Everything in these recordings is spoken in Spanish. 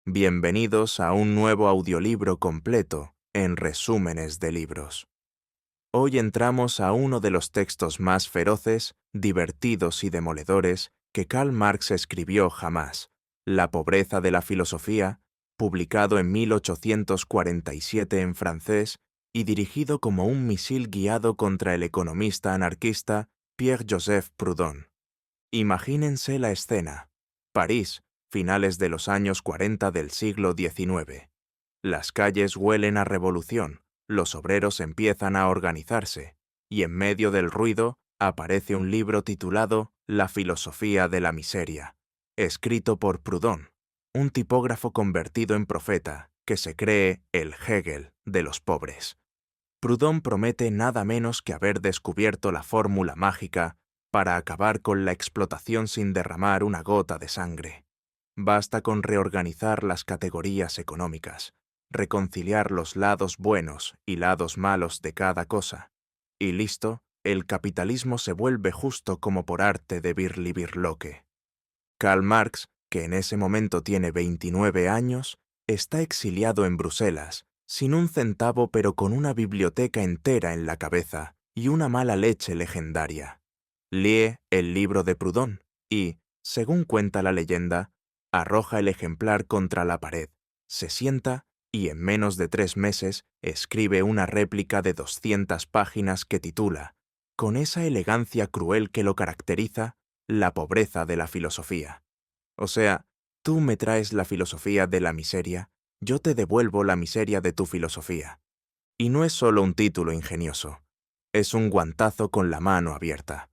Bienvenidos a un nuevo audiolibro completo en resúmenes de libros. Hoy entramos a uno de los textos más feroces, divertidos y demoledores que Karl Marx escribió jamás, La pobreza de la filosofía, publicado en 1847 en francés y dirigido como un misil guiado contra el economista anarquista Pierre-Joseph Proudhon. Imagínense la escena. París, finales de los años 40 del siglo XIX. Las calles huelen a revolución, los obreros empiezan a organizarse, y en medio del ruido aparece un libro titulado La filosofía de la miseria, escrito por Proudhon, un tipógrafo convertido en profeta que se cree el Hegel de los pobres. Proudhon promete nada menos que haber descubierto la fórmula mágica para acabar con la explotación sin derramar una gota de sangre. Basta con reorganizar las categorías económicas, reconciliar los lados buenos y lados malos de cada cosa, y listo, el capitalismo se vuelve justo como por arte de Birlibirloque. Karl Marx, que en ese momento tiene 29 años, está exiliado en Bruselas, sin un centavo pero con una biblioteca entera en la cabeza y una mala leche legendaria. Lee el libro de Proudhon y, según cuenta la leyenda, arroja el ejemplar contra la pared, se sienta y en menos de 3 meses escribe una réplica de 200 páginas que titula, con esa elegancia cruel que lo caracteriza, La pobreza de la filosofía. O sea, tú me traes la filosofía de la miseria, yo te devuelvo la miseria de tu filosofía. Y no es solo un título ingenioso, es un guantazo con la mano abierta.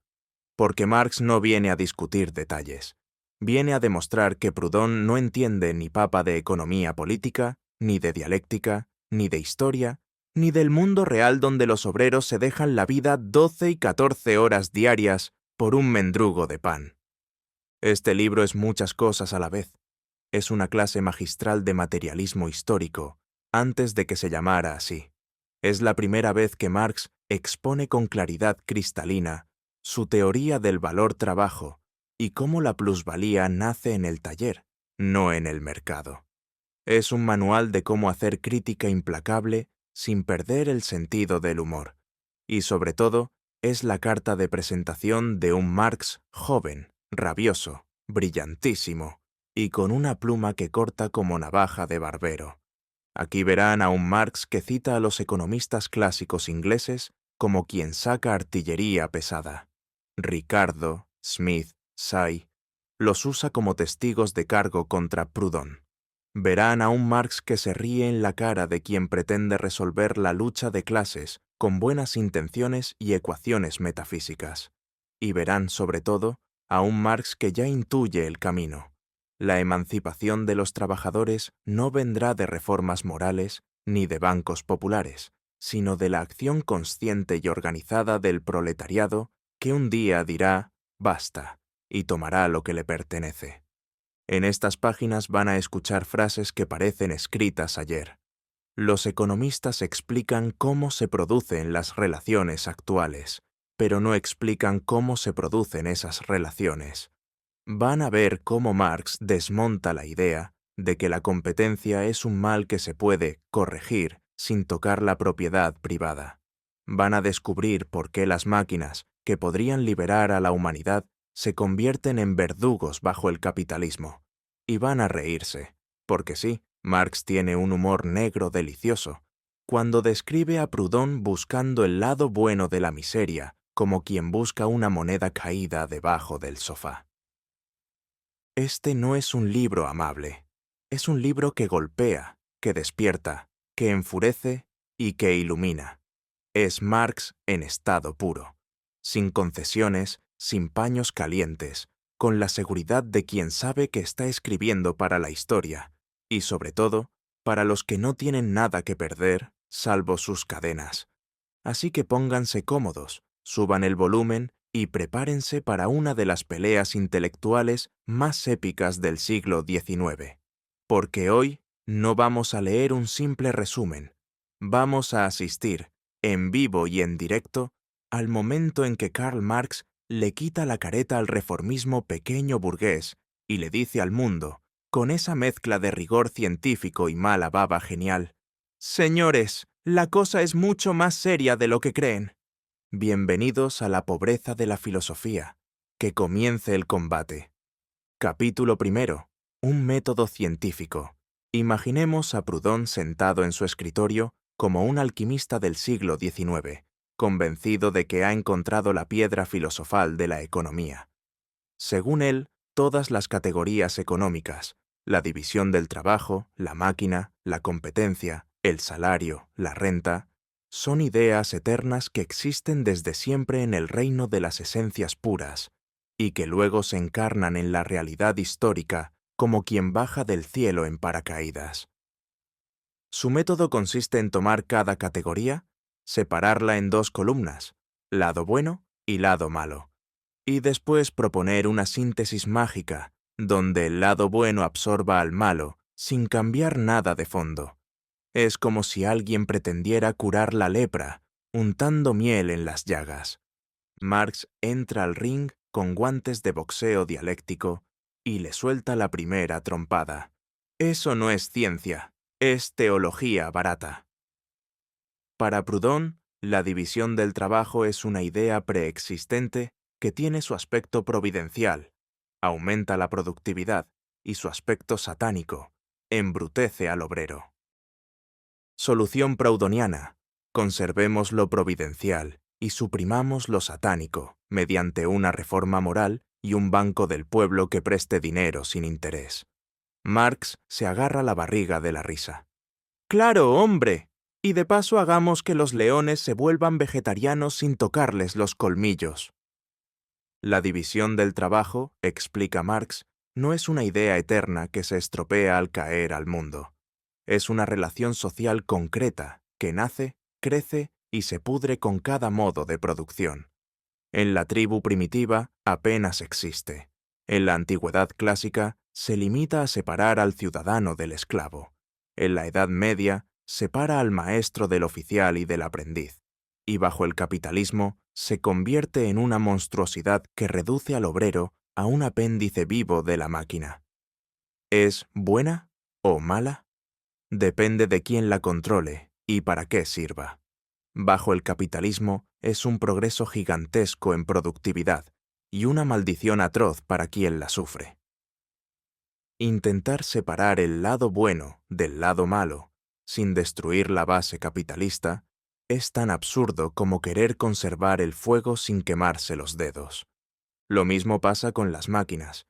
Porque Marx no viene a discutir detalles. Viene a demostrar que Proudhon no entiende ni papa de economía política, ni de dialéctica, ni de historia, ni del mundo real donde los obreros se dejan la vida 12 y 14 horas diarias por un mendrugo de pan. Este libro es muchas cosas a la vez. Es una clase magistral de materialismo histórico, antes de que se llamara así. Es la primera vez que Marx expone con claridad cristalina su teoría del valor trabajo y cómo la plusvalía nace en el taller, no en el mercado. Es un manual de cómo hacer crítica implacable sin perder el sentido del humor. Y sobre todo, es la carta de presentación de un Marx joven, rabioso, brillantísimo, y con una pluma que corta como navaja de barbero. Aquí verán a un Marx que cita a los economistas clásicos ingleses como quien saca artillería pesada. Ricardo, Smith, Say, los usa como testigos de cargo contra Proudhon. Verán a un Marx que se ríe en la cara de quien pretende resolver la lucha de clases con buenas intenciones y ecuaciones metafísicas. Y verán, sobre todo, a un Marx que ya intuye el camino. La emancipación de los trabajadores no vendrá de reformas morales ni de bancos populares, sino de la acción consciente y organizada del proletariado que un día dirá «basta» y tomará lo que le pertenece. En estas páginas van a escuchar frases que parecen escritas ayer. Los economistas explican cómo se producen las relaciones actuales, pero no explican cómo se producen esas relaciones. Van a ver cómo Marx desmonta la idea de que la competencia es un mal que se puede corregir sin tocar la propiedad privada. Van a descubrir por qué las máquinas, que podrían liberar a la humanidad, se convierten en verdugos bajo el capitalismo. Y van a reírse, porque sí, Marx tiene un humor negro delicioso, cuando describe a Proudhon buscando el lado bueno de la miseria, como quien busca una moneda caída debajo del sofá. Este no es un libro amable. Es un libro que golpea, que despierta, que enfurece y que ilumina. Es Marx en estado puro, sin concesiones, sin paños calientes, con la seguridad de quien sabe que está escribiendo para la historia, y sobre todo, para los que no tienen nada que perder, salvo sus cadenas. Así que pónganse cómodos, suban el volumen y prepárense para una de las peleas intelectuales más épicas del siglo XIX. Porque hoy no vamos a leer un simple resumen, vamos a asistir, en vivo y en directo, al momento en que Karl Marx le quita la careta al reformismo pequeño burgués y le dice al mundo, con esa mezcla de rigor científico y mala baba genial. Señores, la cosa es mucho más seria de lo que creen. Bienvenidos a la pobreza de la filosofía. Que comience el combate. Capítulo primero. Un método científico. Imaginemos a Proudhon sentado en su escritorio como un alquimista del siglo XIX, convencido de que ha encontrado la piedra filosofal de la economía. Según él, todas las categorías económicas, la división del trabajo, la máquina, la competencia, el salario, la renta, son ideas eternas que existen desde siempre en el reino de las esencias puras y que luego se encarnan en la realidad histórica como quien baja del cielo en paracaídas. Su método consiste en tomar cada categoría, separarla en dos columnas, lado bueno y lado malo, y después proponer una síntesis mágica donde el lado bueno absorba al malo sin cambiar nada de fondo. Es como si alguien pretendiera curar la lepra, untando miel en las llagas. Marx entra al ring con guantes de boxeo dialéctico y le suelta la primera trompada. Eso no es ciencia, es teología barata. Para Proudhon, la división del trabajo es una idea preexistente que tiene su aspecto providencial, aumenta la productividad, y su aspecto satánico, embrutece al obrero. Solución proudhoniana: conservemos lo providencial y suprimamos lo satánico mediante una reforma moral y un banco del pueblo que preste dinero sin interés. Marx se agarra la barriga de la risa. ¡Claro, hombre! Y de paso hagamos que los leones se vuelvan vegetarianos sin tocarles los colmillos. La división del trabajo, explica Marx, no es una idea eterna que se estropea al caer al mundo. Es una relación social concreta que nace, crece y se pudre con cada modo de producción. En la tribu primitiva apenas existe. En la antigüedad clásica se limita a separar al ciudadano del esclavo. En la Edad Media separa al maestro del oficial y del aprendiz. Y bajo el capitalismo se convierte en una monstruosidad que reduce al obrero a un apéndice vivo de la máquina. ¿Es buena o mala? Depende de quién la controle y para qué sirva. Bajo el capitalismo es un progreso gigantesco en productividad y una maldición atroz para quien la sufre. Intentar separar el lado bueno del lado malo, sin destruir la base capitalista, es tan absurdo como querer conservar el fuego sin quemarse los dedos. Lo mismo pasa con las máquinas.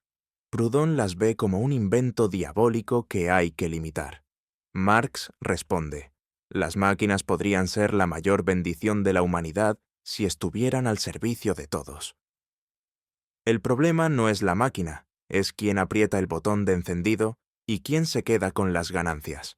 Proudhon las ve como un invento diabólico que hay que limitar. Marx responde: las máquinas podrían ser la mayor bendición de la humanidad si estuvieran al servicio de todos. El problema no es la máquina, es quién aprieta el botón de encendido y quién se queda con las ganancias.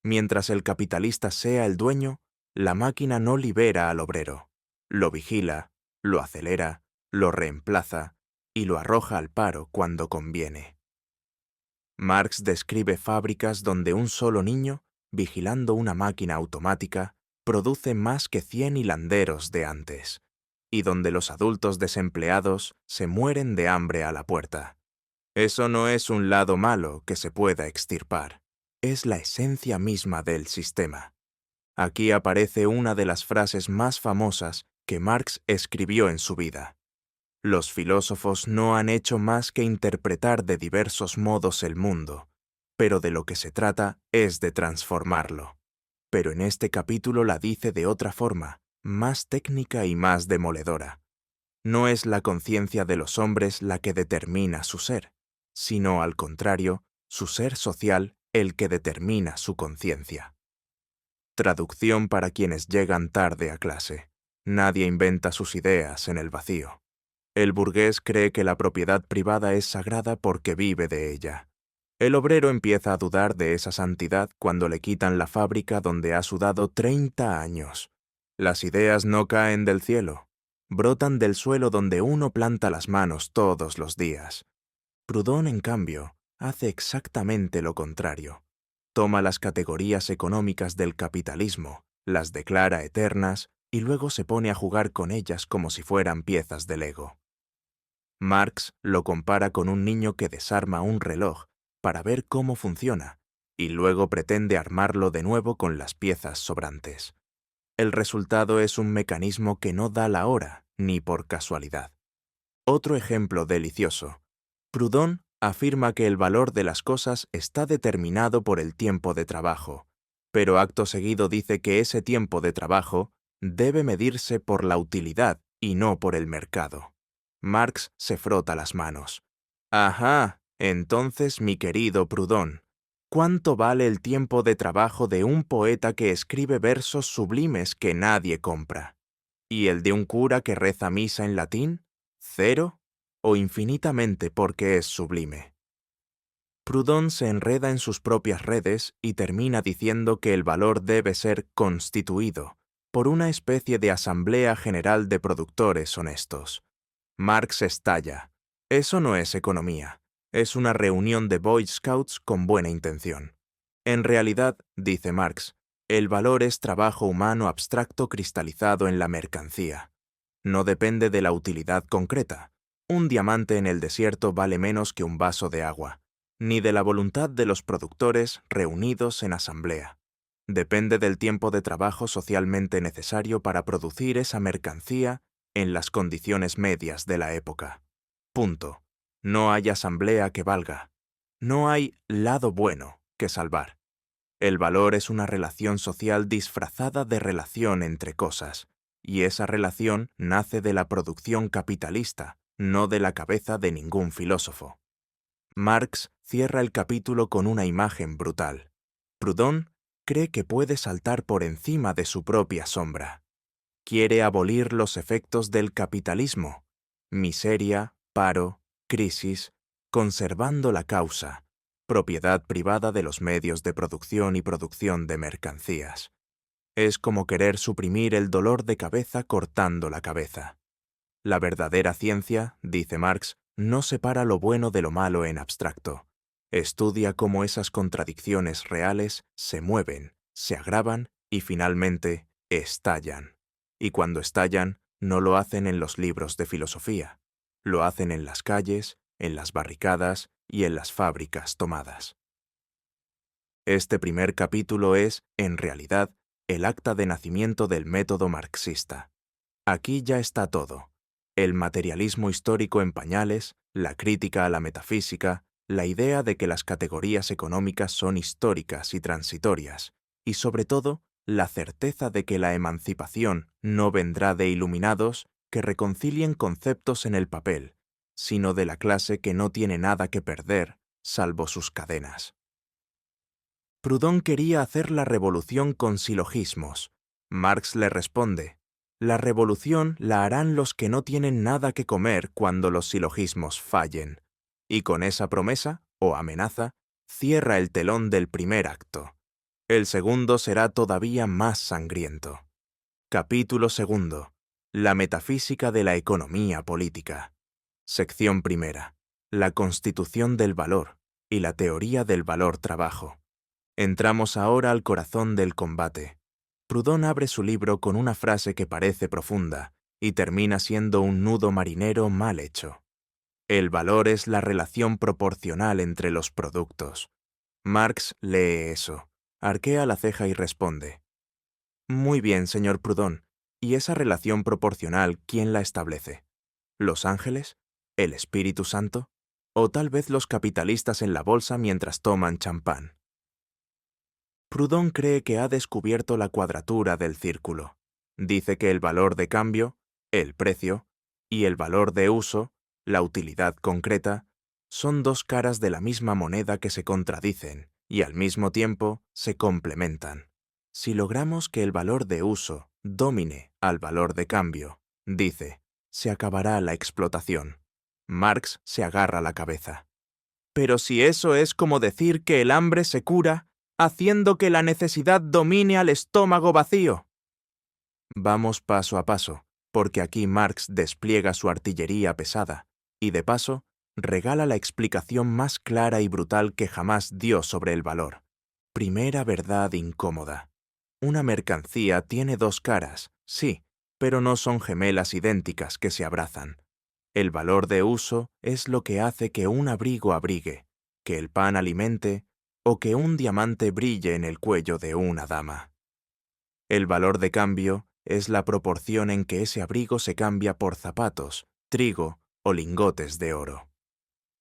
Mientras el capitalista sea el dueño, la máquina no libera al obrero. Lo vigila, lo acelera, lo reemplaza y lo arroja al paro cuando conviene. Marx describe fábricas donde un solo niño, vigilando una máquina automática, produce más que 100 hilanderos de antes, y donde los adultos desempleados se mueren de hambre a la puerta. Eso no es un lado malo que se pueda extirpar, es la esencia misma del sistema. Aquí aparece una de las frases más famosas que Marx escribió en su vida. Los filósofos no han hecho más que interpretar de diversos modos el mundo, pero de lo que se trata es de transformarlo. Pero en este capítulo la dice de otra forma, más técnica y más demoledora. No es la conciencia de los hombres la que determina su ser, sino al contrario, su ser social el que determina su conciencia. Traducción para quienes llegan tarde a clase. Nadie inventa sus ideas en el vacío. El burgués cree que la propiedad privada es sagrada porque vive de ella. El obrero empieza a dudar de esa santidad cuando le quitan la fábrica donde ha sudado 30 años. Las ideas no caen del cielo, brotan del suelo donde uno planta las manos todos los días. Proudhon, en cambio, hace exactamente lo contrario. Toma las categorías económicas del capitalismo, las declara eternas y luego se pone a jugar con ellas como si fueran piezas de Lego. Marx lo compara con un niño que desarma un reloj para ver cómo funciona, y luego pretende armarlo de nuevo con las piezas sobrantes. El resultado es un mecanismo que no da la hora, ni por casualidad. Otro ejemplo delicioso. Proudhon afirma que el valor de las cosas está determinado por el tiempo de trabajo, pero acto seguido dice que ese tiempo de trabajo debe medirse por la utilidad y no por el mercado. Marx se frota las manos. Ajá, entonces, mi querido Proudhon, ¿cuánto vale el tiempo de trabajo de un poeta que escribe versos sublimes que nadie compra? ¿Y el de un cura que reza misa en latín? ¿Cero? ¿O infinitamente porque es sublime? Proudhon se enreda en sus propias redes y termina diciendo que el valor debe ser constituido por una especie de asamblea general de productores honestos. Marx estalla. Eso no es economía, es una reunión de Boy Scouts con buena intención. En realidad, dice Marx, el valor es trabajo humano abstracto cristalizado en la mercancía. No depende de la utilidad concreta. Un diamante en el desierto vale menos que un vaso de agua, ni de la voluntad de los productores reunidos en asamblea. Depende del tiempo de trabajo socialmente necesario para producir esa mercancía en las condiciones medias de la época. Punto. No hay asamblea que valga. No hay lado bueno que salvar. El valor es una relación social disfrazada de relación entre cosas, y esa relación nace de la producción capitalista, no de la cabeza de ningún filósofo. Marx cierra el capítulo con una imagen brutal. Proudhon cree que puede saltar por encima de su propia sombra. Quiere abolir los efectos del capitalismo, miseria, paro, crisis, conservando la causa, propiedad privada de los medios de producción y producción de mercancías. Es como querer suprimir el dolor de cabeza cortando la cabeza. La verdadera ciencia, dice Marx, no separa lo bueno de lo malo en abstracto. Estudia cómo esas contradicciones reales se mueven, se agravan y finalmente estallan. Y cuando estallan, no lo hacen en los libros de filosofía, lo hacen en las calles, en las barricadas y en las fábricas tomadas. Este primer capítulo es, en realidad, el acta de nacimiento del método marxista. Aquí ya está todo. El materialismo histórico en pañales, la crítica a la metafísica, la idea de que las categorías económicas son históricas y transitorias, y sobre todo, la certeza de que la emancipación no vendrá de iluminados que reconcilien conceptos en el papel, sino de la clase que no tiene nada que perder, salvo sus cadenas. Proudhon quería hacer la revolución con silogismos. Marx le responde: la revolución la harán los que no tienen nada que comer cuando los silogismos fallen. Y con esa promesa, o amenaza, cierra el telón del primer acto. El segundo será todavía más sangriento. Capítulo segundo. La metafísica de la economía política. Sección primera. La constitución del valor y la teoría del valor-trabajo. Entramos ahora al corazón del combate. Proudhon abre su libro con una frase que parece profunda y termina siendo un nudo marinero mal hecho. El valor es la relación proporcional entre los productos. Marx lee eso, arquea la ceja y responde: muy bien, señor Proudhon. ¿Y esa relación proporcional quién la establece? ¿Los ángeles? ¿El Espíritu Santo? ¿O tal vez los capitalistas en la bolsa mientras toman champán? Proudhon cree que ha descubierto la cuadratura del círculo. Dice que el valor de cambio, el precio, y el valor de uso, la utilidad concreta, son dos caras de la misma moneda que se contradicen y al mismo tiempo se complementan. Si logramos que el valor de uso domine al valor de cambio, dice, se acabará la explotación. Marx se agarra la cabeza. Pero si eso es como decir que el hambre se cura haciendo que la necesidad domine al estómago vacío. Vamos paso a paso, porque aquí Marx despliega su artillería pesada, y de paso, regala la explicación más clara y brutal que jamás dio sobre el valor. Primera verdad incómoda. Una mercancía tiene dos caras, sí, pero no son gemelas idénticas que se abrazan. El valor de uso es lo que hace que un abrigo abrigue, que el pan alimente o que un diamante brille en el cuello de una dama. El valor de cambio es la proporción en que ese abrigo se cambia por zapatos, trigo o lingotes de oro.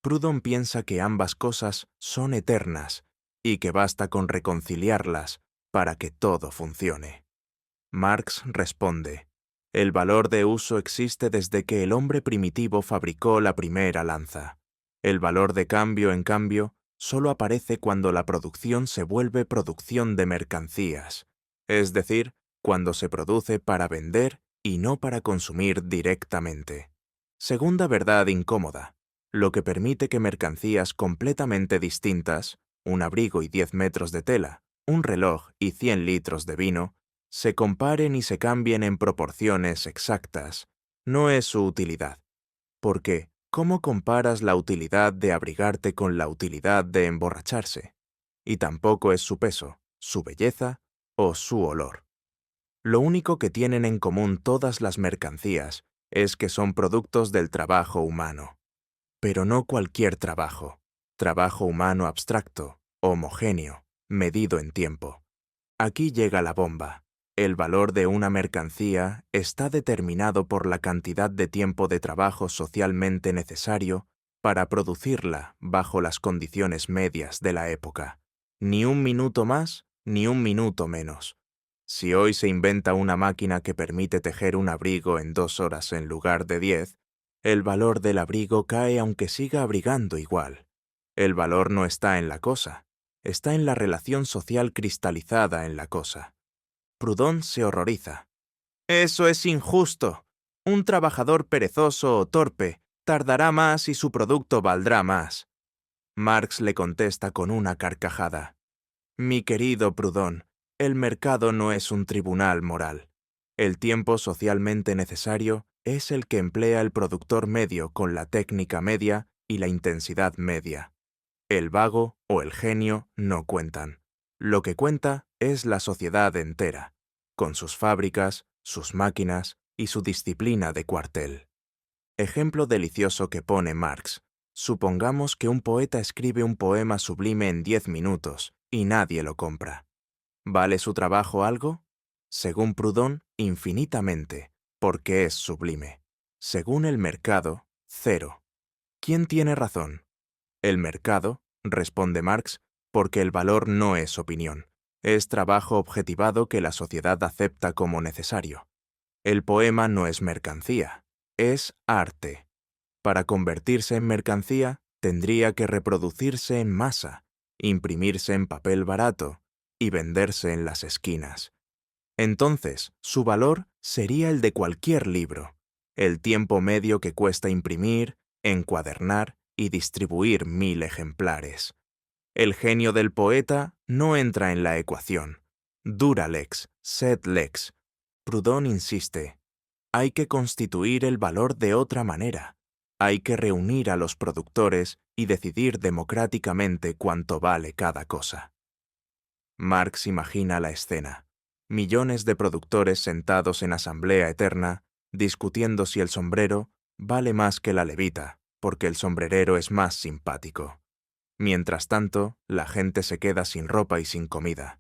Proudhon piensa que ambas cosas son eternas y que basta con reconciliarlas para que todo funcione. Marx responde: el valor de uso existe desde que el hombre primitivo fabricó la primera lanza. El valor de cambio, en cambio, solo aparece cuando la producción se vuelve producción de mercancías, es decir, cuando se produce para vender y no para consumir directamente. Segunda verdad incómoda, lo que permite que mercancías completamente distintas, un abrigo y 10 metros de tela, un reloj y 100 litros de vino, se comparen y se cambien en proporciones exactas, no es su utilidad. Porque, ¿cómo comparas la utilidad de abrigarte con la utilidad de emborracharse? Y tampoco es su peso, su belleza o su olor. Lo único que tienen en común todas las mercancías es que son productos del trabajo humano. Pero no cualquier trabajo. Trabajo humano abstracto, homogéneo, medido en tiempo. Aquí llega la bomba. El valor de una mercancía está determinado por la cantidad de tiempo de trabajo socialmente necesario para producirla bajo las condiciones medias de la época. Ni un minuto más, ni un minuto menos. Si hoy se inventa una máquina que permite tejer un abrigo en 2 horas en lugar de 10, el valor del abrigo cae aunque siga abrigando igual. El valor no está en la cosa, está en la relación social cristalizada en la cosa. Proudhon se horroriza. «Eso es injusto. Un trabajador perezoso o torpe tardará más y su producto valdrá más». Marx le contesta con una carcajada. «Mi querido Proudhon, el mercado no es un tribunal moral. El tiempo socialmente necesario es el que emplea el productor medio con la técnica media y la intensidad media. El vago o el genio no cuentan. Lo que cuenta es la sociedad entera, con sus fábricas, sus máquinas y su disciplina de cuartel». Ejemplo delicioso que pone Marx. Supongamos que un poeta escribe un poema sublime en 10 minutos y nadie lo compra. ¿Vale su trabajo algo? Según Proudhon, infinitamente, porque es sublime. Según el mercado, 0. ¿Quién tiene razón? El mercado, responde Marx, porque el valor no es opinión, es trabajo objetivado que la sociedad acepta como necesario. El poema no es mercancía, es arte. Para convertirse en mercancía, tendría que reproducirse en masa, imprimirse en papel barato y venderse en las esquinas. Entonces, su valor sería el de cualquier libro, el tiempo medio que cuesta imprimir, encuadernar y distribuir 1000 ejemplares. El genio del poeta no entra en la ecuación. Dura lex, sed lex. Proudhon insiste. Hay que constituir el valor de otra manera. Hay que reunir a los productores y decidir democráticamente cuánto vale cada cosa. Marx imagina la escena. Millones de productores sentados en asamblea eterna, discutiendo si el sombrero vale más que la levita, porque el sombrerero es más simpático. Mientras tanto, la gente se queda sin ropa y sin comida.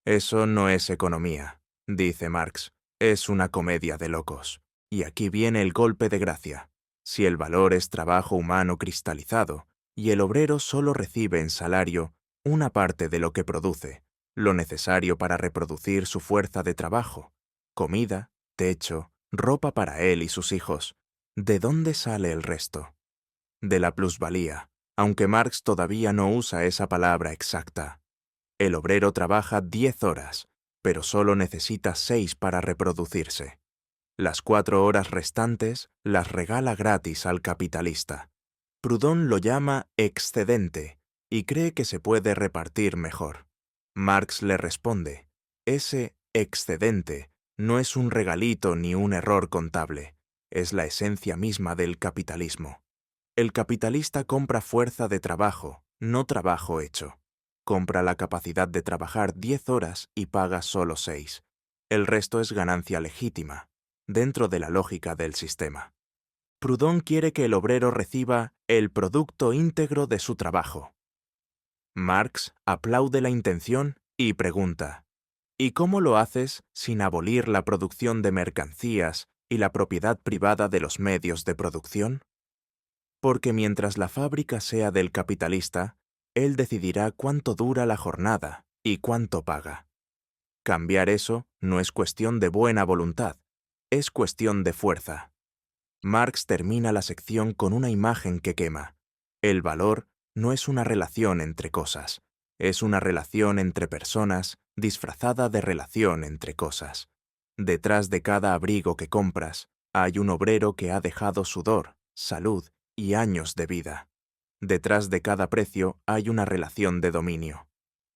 Eso no es economía, dice Marx, es una comedia de locos. Y aquí viene el golpe de gracia. Si el valor es trabajo humano cristalizado, y el obrero solo recibe en salario una parte de lo que produce, lo necesario para reproducir su fuerza de trabajo, comida, techo, ropa para él y sus hijos, ¿de dónde sale el resto? De la plusvalía, aunque Marx todavía no usa esa palabra exacta. El obrero trabaja 10 horas, pero solo necesita 6 para reproducirse. Las 4 horas restantes las regala gratis al capitalista. Proudhon lo llama excedente y cree que se puede repartir mejor. Marx le responde, ese excedente no es un regalito ni un error contable, es la esencia misma del capitalismo. El capitalista compra fuerza de trabajo, no trabajo hecho. Compra la capacidad de trabajar 10 horas y paga solo 6. El resto es ganancia legítima, dentro de la lógica del sistema. Proudhon quiere que el obrero reciba el producto íntegro de su trabajo. Marx aplaude la intención y pregunta: ¿y cómo lo haces sin abolir la producción de mercancías y la propiedad privada de los medios de producción? Porque mientras la fábrica sea del capitalista, él decidirá cuánto dura la jornada y cuánto paga. Cambiar eso no es cuestión de buena voluntad, es cuestión de fuerza. Marx termina la sección con una imagen que quema. El valor no es una relación entre cosas, es una relación entre personas disfrazada de relación entre cosas. Detrás de cada abrigo que compras, hay un obrero que ha dejado sudor, salud y años de vida. Detrás de cada precio hay una relación de dominio.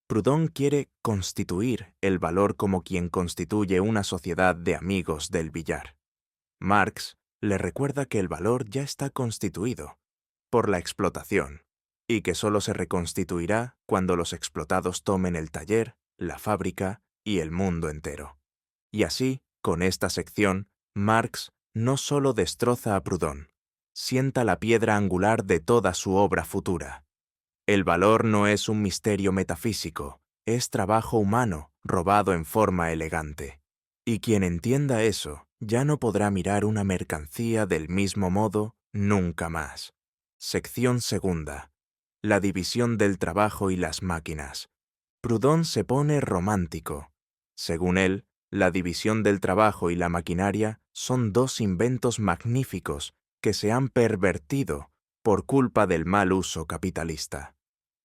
Proudhon quiere constituir el valor como quien constituye una sociedad de amigos del billar. Marx le recuerda que el valor ya está constituido por la explotación y que solo se reconstituirá cuando los explotados tomen el taller, la fábrica y el mundo entero. Y así, con esta sección, Marx no solo destroza a Proudhon, sienta la piedra angular de toda su obra futura. El valor no es un misterio metafísico, es trabajo humano robado en forma elegante. Y quien entienda eso ya no podrá mirar una mercancía del mismo modo nunca más. Sección segunda. La división del trabajo y las máquinas. Proudhon se pone romántico. Según él, la división del trabajo y la maquinaria son dos inventos magníficos que se han pervertido por culpa del mal uso capitalista.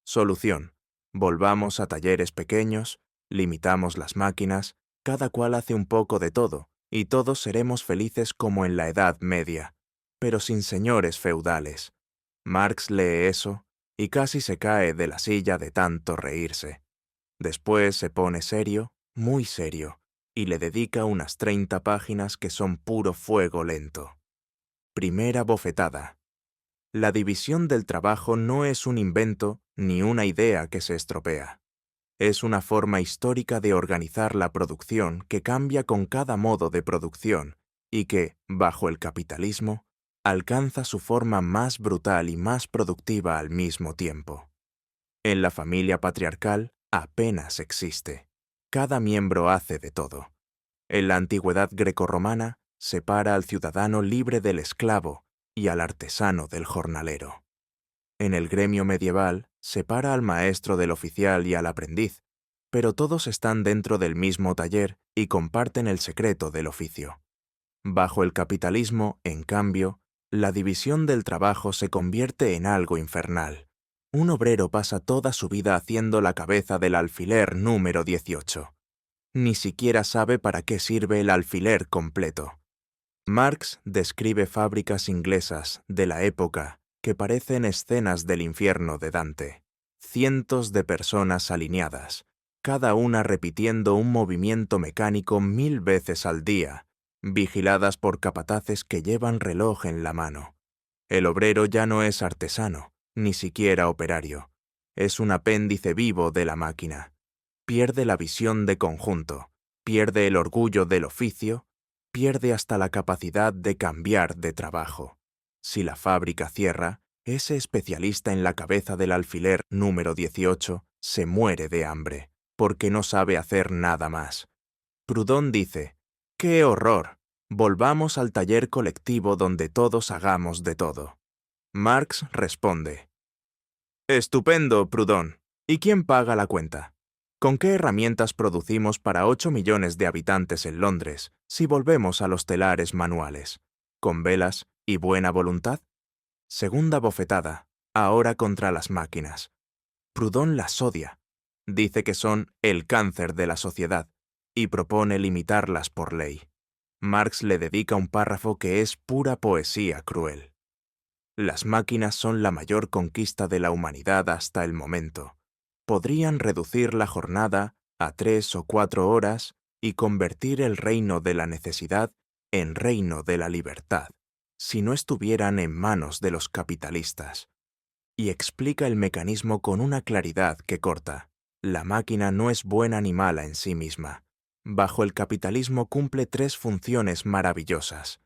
Solución: volvamos a talleres pequeños, limitamos las máquinas, cada cual hace un poco de todo, y todos seremos felices como en la Edad Media, pero sin señores feudales. Marx lee eso y casi se cae de la silla de tanto reírse. Después se pone serio, muy serio, y le dedica unas 30 páginas que son puro fuego lento. Primera bofetada. La división del trabajo no es un invento ni una idea que se estropea. Es una forma histórica de organizar la producción que cambia con cada modo de producción y que, bajo el capitalismo, alcanza su forma más brutal y más productiva al mismo tiempo. En la familia patriarcal apenas existe. Cada miembro hace de todo. En la antigüedad grecorromana, separa al ciudadano libre del esclavo y al artesano del jornalero. En el gremio medieval, separa al maestro del oficial y al aprendiz, pero todos están dentro del mismo taller y comparten el secreto del oficio. Bajo el capitalismo, en cambio, la división del trabajo se convierte en algo infernal. Un obrero pasa toda su vida haciendo la cabeza del alfiler número 18. Ni siquiera sabe para qué sirve el alfiler completo. Marx describe fábricas inglesas de la época que parecen escenas del infierno de Dante. Cientos de personas alineadas, cada una repitiendo un movimiento mecánico 1000 veces al día, vigiladas por capataces que llevan reloj en la mano. El obrero ya no es artesano, ni siquiera operario. Es un apéndice vivo de la máquina. Pierde la visión de conjunto, pierde el orgullo del oficio, pierde hasta la capacidad de cambiar de trabajo. Si la fábrica cierra, ese especialista en la cabeza del alfiler número 18 se muere de hambre, porque no sabe hacer nada más. Proudhon dice: ¡qué horror! Volvamos al taller colectivo donde todos hagamos de todo. Marx responde: estupendo, Proudhon. ¿Y quién paga la cuenta? ¿Con qué herramientas producimos para 8 millones de habitantes en Londres si volvemos a los telares manuales? ¿Con velas y buena voluntad? Segunda bofetada, ahora contra las máquinas. Proudhon las odia. Dice que son el cáncer de la sociedad y propone limitarlas por ley. Marx le dedica un párrafo que es pura poesía cruel. Las máquinas son la mayor conquista de la humanidad hasta el momento. Podrían reducir la jornada a 3 o 4 horas y convertir el reino de la necesidad en reino de la libertad, si no estuvieran en manos de los capitalistas. Y explica el mecanismo con una claridad que corta. La máquina no es buena ni mala en sí misma. Bajo el capitalismo cumple 3 funciones maravillosas.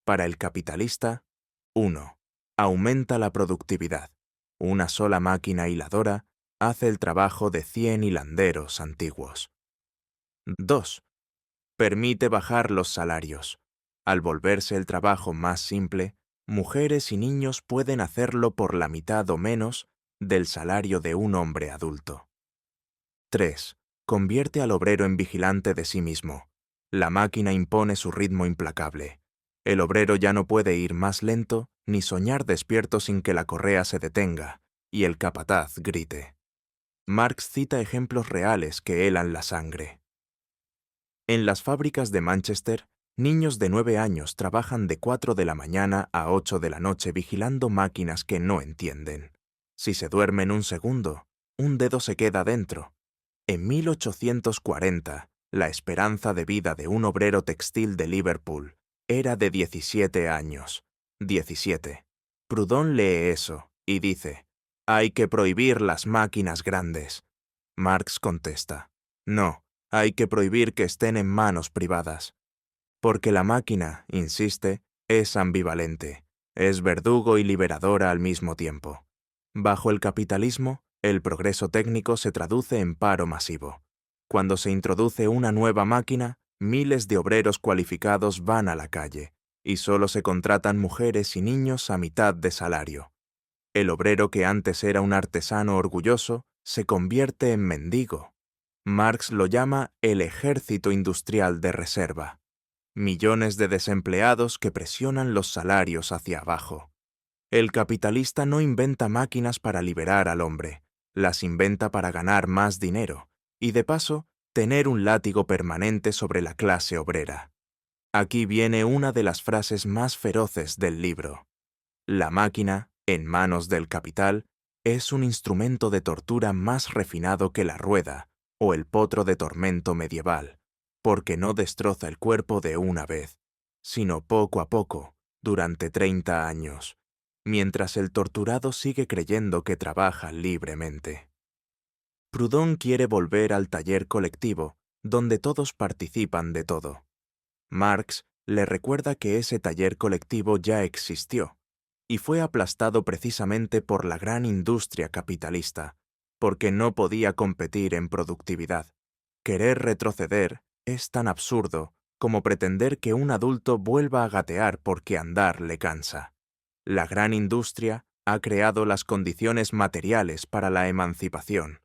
Para el capitalista, 1. Aumenta la productividad. Una sola máquina hiladora hace el trabajo de 100 hilanderos antiguos. 2. Permite bajar los salarios. Al volverse el trabajo más simple, mujeres y niños pueden hacerlo por la mitad o menos del salario de un hombre adulto. 3. Convierte al obrero en vigilante de sí mismo. La máquina impone su ritmo implacable. El obrero ya no puede ir más lento ni soñar despierto sin que la correa se detenga y el capataz grite. Marx cita ejemplos reales que helan la sangre. En las fábricas de Manchester, niños de 9 años trabajan de 4 de la mañana a 8 de la noche vigilando máquinas que no entienden. Si se duermen un segundo, un dedo se queda dentro. En 1840, la esperanza de vida de un obrero textil de Liverpool era de 17 años. 17. Proudhon lee eso y dice, «Hay que prohibir las máquinas grandes». Marx contesta, «No, hay que prohibir que estén en manos privadas». Porque la máquina, insiste, es ambivalente, es verdugo y liberadora al mismo tiempo. Bajo el capitalismo, el progreso técnico se traduce en paro masivo. Cuando se introduce una nueva máquina, miles de obreros cualificados van a la calle, y solo se contratan mujeres y niños a mitad de salario. El obrero que antes era un artesano orgulloso se convierte en mendigo. Marx lo llama el ejército industrial de reserva. Millones de desempleados que presionan los salarios hacia abajo. El capitalista no inventa máquinas para liberar al hombre, las inventa para ganar más dinero y, de paso, tener un látigo permanente sobre la clase obrera. Aquí viene una de las frases más feroces del libro. La máquina, en manos del capital, es un instrumento de tortura más refinado que la rueda o el potro de tormento medieval, porque no destroza el cuerpo de una vez, sino poco a poco, durante 30 años, mientras el torturado sigue creyendo que trabaja libremente. Proudhon quiere volver al taller colectivo, donde todos participan de todo. Marx le recuerda que ese taller colectivo ya existió, y fue aplastado precisamente por la gran industria capitalista, porque no podía competir en productividad. Querer retroceder es tan absurdo como pretender que un adulto vuelva a gatear porque andar le cansa. La gran industria ha creado las condiciones materiales para la emancipación.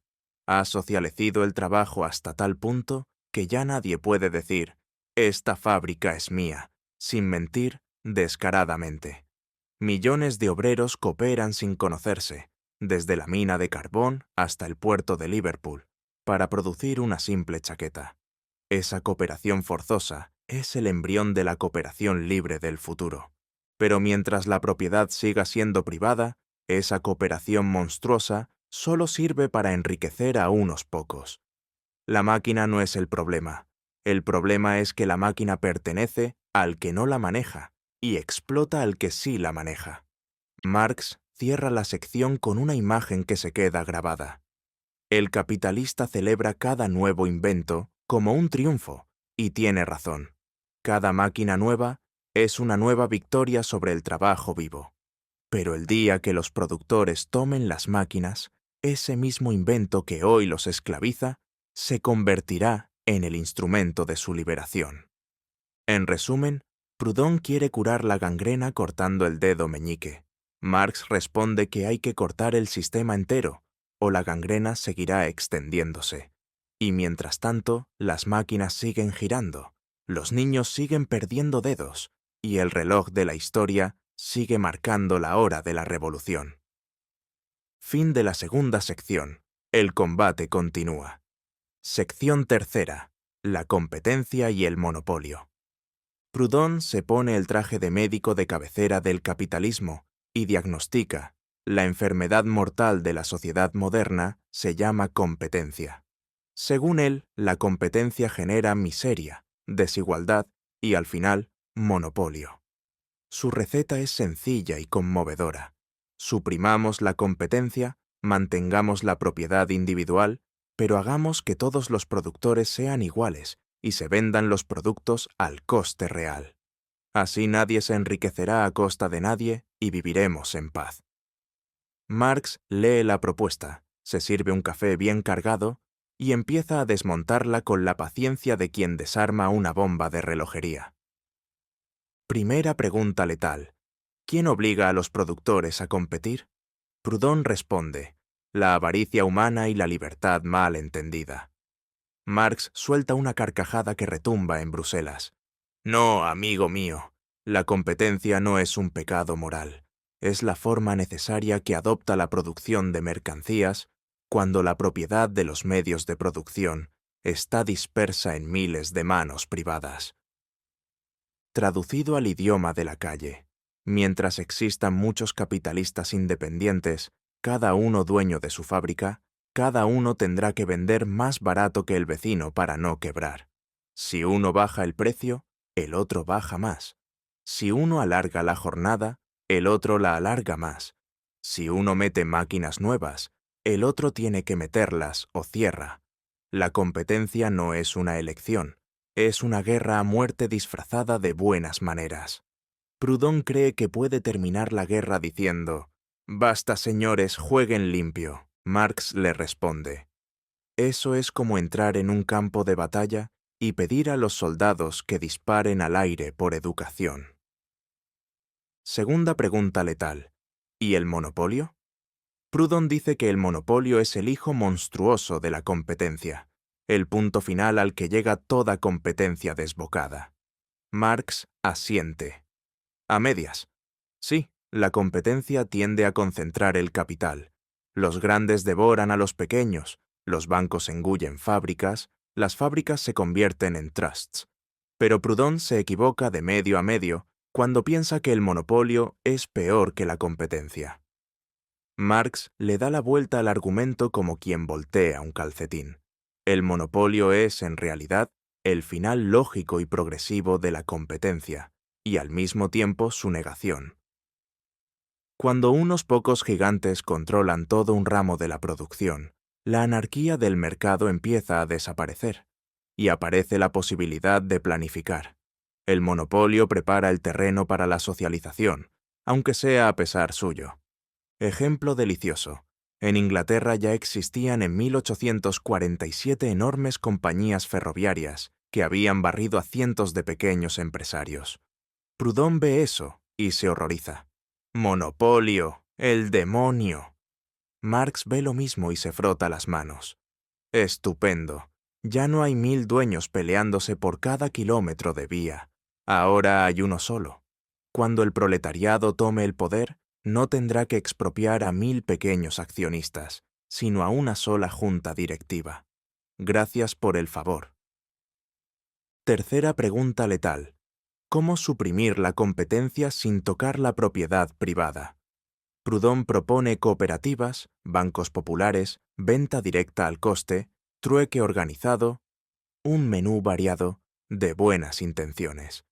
Ha socialecido el trabajo hasta tal punto que ya nadie puede decir, «Esta fábrica es mía», sin mentir descaradamente. Millones de obreros cooperan sin conocerse, desde la mina de carbón hasta el puerto de Liverpool, para producir una simple chaqueta. Esa cooperación forzosa es el embrión de la cooperación libre del futuro. Pero mientras la propiedad siga siendo privada, esa cooperación monstruosa solo sirve para enriquecer a unos pocos. La máquina no es el problema. El problema es que la máquina pertenece al que no la maneja y explota al que sí la maneja. Marx cierra la sección con una imagen que se queda grabada. El capitalista celebra cada nuevo invento como un triunfo, y tiene razón. Cada máquina nueva es una nueva victoria sobre el trabajo vivo. Pero el día que los productores tomen las máquinas, ese mismo invento que hoy los esclaviza se convertirá en el instrumento de su liberación. En resumen, Proudhon quiere curar la gangrena cortando el dedo meñique. Marx responde que hay que cortar el sistema entero, o la gangrena seguirá extendiéndose. Y mientras tanto, las máquinas siguen girando, los niños siguen perdiendo dedos, y el reloj de la historia sigue marcando la hora de la revolución. Fin de la segunda sección. El combate continúa. Sección tercera. La competencia y el monopolio. Proudhon se pone el traje de médico de cabecera del capitalismo y diagnostica: la enfermedad mortal de la sociedad moderna se llama competencia. Según él, la competencia genera miseria, desigualdad y, al final, monopolio. Su receta es sencilla y conmovedora. Suprimamos la competencia, mantengamos la propiedad individual, pero hagamos que todos los productores sean iguales y se vendan los productos al coste real. Así nadie se enriquecerá a costa de nadie y viviremos en paz. Marx lee la propuesta, se sirve un café bien cargado y empieza a desmontarla con la paciencia de quien desarma una bomba de relojería. Primera pregunta letal. ¿Quién obliga a los productores a competir? Proudhon responde: la avaricia humana y la libertad mal entendida. Marx suelta una carcajada que retumba en Bruselas. No, amigo mío, la competencia no es un pecado moral. Es la forma necesaria que adopta la producción de mercancías cuando la propiedad de los medios de producción está dispersa en miles de manos privadas. Traducido al idioma de la calle, mientras existan muchos capitalistas independientes, cada uno dueño de su fábrica, cada uno tendrá que vender más barato que el vecino para no quebrar. Si uno baja el precio, el otro baja más. Si uno alarga la jornada, el otro la alarga más. Si uno mete máquinas nuevas, el otro tiene que meterlas o cierra. La competencia no es una elección, es una guerra a muerte disfrazada de buenas maneras. Proudhon cree que puede terminar la guerra diciendo: «Basta, señores, jueguen limpio». Marx le responde: «Eso es como entrar en un campo de batalla y pedir a los soldados que disparen al aire por educación». Segunda pregunta letal. ¿Y el monopolio? Proudhon dice que el monopolio es el hijo monstruoso de la competencia, el punto final al que llega toda competencia desbocada. Marx asiente. A medias. Sí, la competencia tiende a concentrar el capital. Los grandes devoran a los pequeños, los bancos engullen fábricas, las fábricas se convierten en trusts. Pero Proudhon se equivoca de medio a medio cuando piensa que el monopolio es peor que la competencia. Marx le da la vuelta al argumento como quien voltea un calcetín. El monopolio es, en realidad, el final lógico y progresivo de la competencia, y al mismo tiempo su negación. Cuando unos pocos gigantes controlan todo un ramo de la producción, la anarquía del mercado empieza a desaparecer, y aparece la posibilidad de planificar. El monopolio prepara el terreno para la socialización, aunque sea a pesar suyo. Ejemplo delicioso. En Inglaterra ya existían en 1847 enormes compañías ferroviarias que habían barrido a cientos de pequeños empresarios. Proudhon ve eso y se horroriza. ¡Monopolio! ¡El demonio! Marx ve lo mismo y se frota las manos. Estupendo. Ya no hay 1000 dueños peleándose por cada kilómetro de vía. Ahora hay uno solo. Cuando el proletariado tome el poder, no tendrá que expropiar a 1000 pequeños accionistas, sino a una sola junta directiva. Gracias por el favor. Tercera pregunta letal. ¿Cómo suprimir la competencia sin tocar la propiedad privada? Proudhon propone cooperativas, bancos populares, venta directa al coste, trueque organizado, un menú variado de buenas intenciones.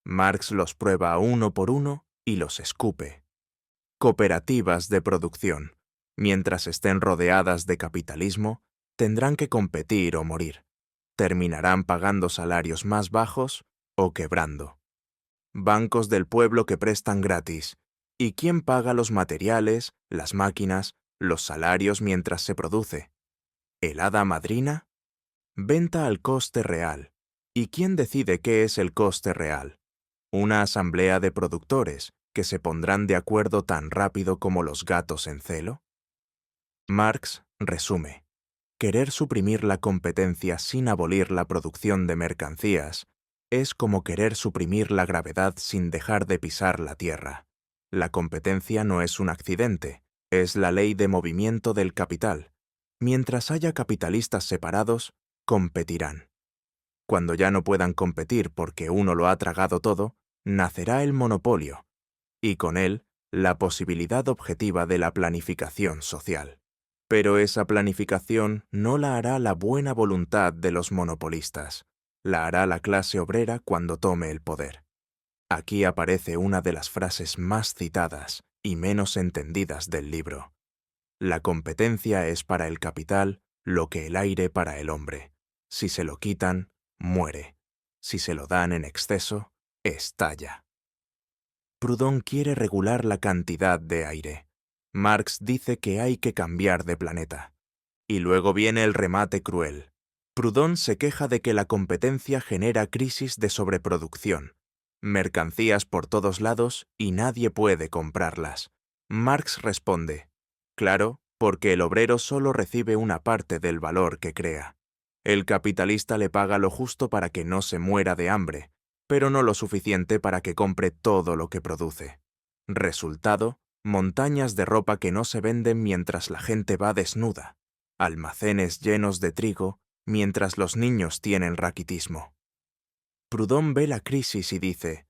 Marx los prueba uno por uno y los escupe. Cooperativas de producción, mientras estén rodeadas de capitalismo, tendrán que competir o morir. Terminarán pagando salarios más bajos o quebrando. Bancos del pueblo que prestan gratis. ¿Y quién paga los materiales, las máquinas, los salarios mientras se produce? ¿El hada madrina? Venta al coste real. ¿Y quién decide qué es el coste real? Una asamblea de productores que se pondrán de acuerdo tan rápido como los gatos en celo. Marx resume: querer suprimir la competencia sin abolir la producción de mercancías es como querer suprimir la gravedad sin dejar de pisar la tierra. La competencia no es un accidente, es la ley de movimiento del capital. Mientras haya capitalistas separados, competirán. Cuando ya no puedan competir porque uno lo ha tragado todo, nacerá el monopolio, y con él la posibilidad objetiva de la planificación social. Pero esa planificación no la hará la buena voluntad de los monopolistas, la hará la clase obrera cuando tome el poder. Aquí aparece una de las frases más citadas y menos entendidas del libro. La competencia es para el capital lo que el aire para el hombre. Si se lo quitan, muere. Si se lo dan en exceso, estalla. Proudhon quiere regular la cantidad de aire. Marx dice que hay que cambiar de planeta. Y luego viene el remate cruel. Proudhon se queja de que la competencia genera crisis de sobreproducción, mercancías por todos lados y nadie puede comprarlas. Marx responde, claro, porque el obrero solo recibe una parte del valor que crea. El capitalista le paga lo justo para que no se muera de hambre, pero no lo suficiente para que compre todo lo que produce. Resultado, montañas de ropa que no se venden mientras la gente va desnuda, almacenes llenos de trigo mientras los niños tienen raquitismo. Proudhon ve la crisis y dice,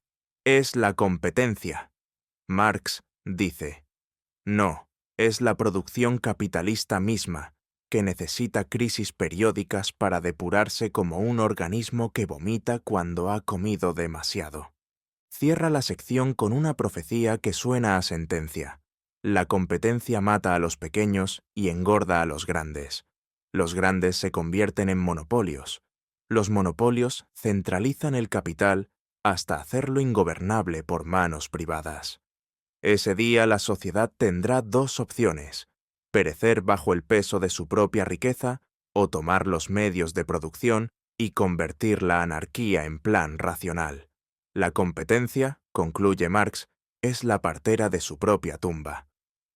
es la competencia. Marx dice, no, es la producción capitalista misma, que necesita crisis periódicas para depurarse como un organismo que vomita cuando ha comido demasiado. Cierra la sección con una profecía que suena a sentencia. La competencia mata a los pequeños y engorda a los grandes. Los grandes se convierten en monopolios. Los monopolios centralizan el capital hasta hacerlo ingobernable por manos privadas. Ese día la sociedad tendrá dos opciones: perecer bajo el peso de su propia riqueza o tomar los medios de producción y convertir la anarquía en plan racional. La competencia, concluye Marx, es la partera de su propia tumba.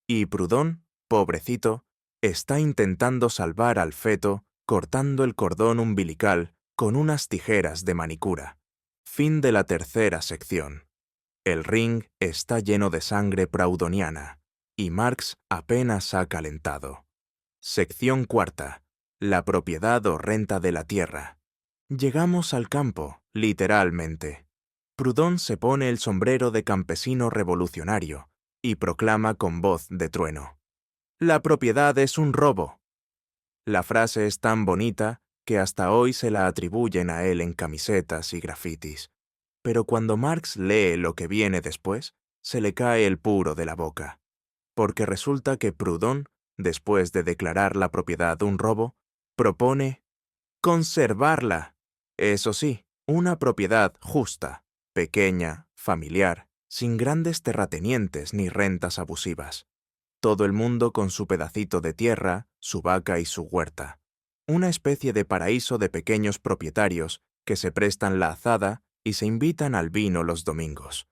Y Proudhon, pobrecito, está intentando salvar al feto cortando el cordón umbilical con unas tijeras de manicura. Fin de la tercera sección. El ring está lleno de sangre proudhoniana, y Marx apenas ha calentado. Sección cuarta. La propiedad o renta de la tierra. Llegamos al campo, literalmente. Proudhon se pone el sombrero de campesino revolucionario y proclama con voz de trueno: «La propiedad es un robo». La frase es tan bonita que hasta hoy se la atribuyen a él en camisetas y grafitis. Pero cuando Marx lee lo que viene después, se le cae el puro de la boca. Porque resulta que Proudhon, después de declarar la propiedad un robo, propone conservarla. Eso sí, una propiedad justa, pequeña, familiar, sin grandes terratenientes ni rentas abusivas. Todo el mundo con su pedacito de tierra, su vaca y su huerta. Una especie de paraíso de pequeños propietarios que se prestan la azada y se invitan al vino los domingos.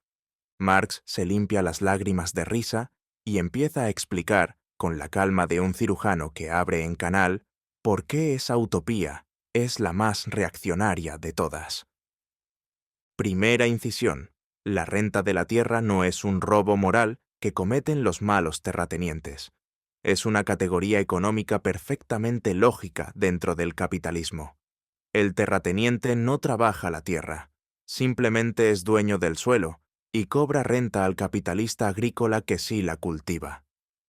Marx se limpia las lágrimas de risa y empieza a explicar, con la calma de un cirujano que abre en canal, por qué esa utopía es la más reaccionaria de todas. Primera incisión. La renta de la tierra no es un robo moral que cometen los malos terratenientes. Es una categoría económica perfectamente lógica dentro del capitalismo. El terrateniente no trabaja la tierra, simplemente es dueño del suelo y cobra renta al capitalista agrícola que sí la cultiva.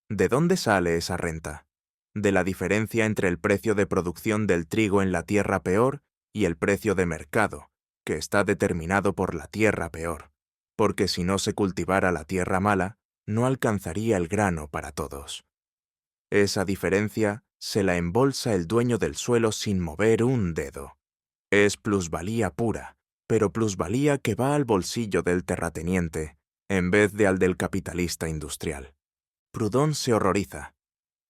¿De dónde sale esa renta? De la diferencia entre el precio de producción del trigo en la tierra peor y el precio de mercado, que está determinado por la tierra peor, porque si no se cultivara la tierra mala, no alcanzaría el grano para todos. Esa diferencia se la embolsa el dueño del suelo sin mover un dedo. Es plusvalía pura, pero plusvalía que va al bolsillo del terrateniente, en vez de al del capitalista industrial. Proudhon se horroriza.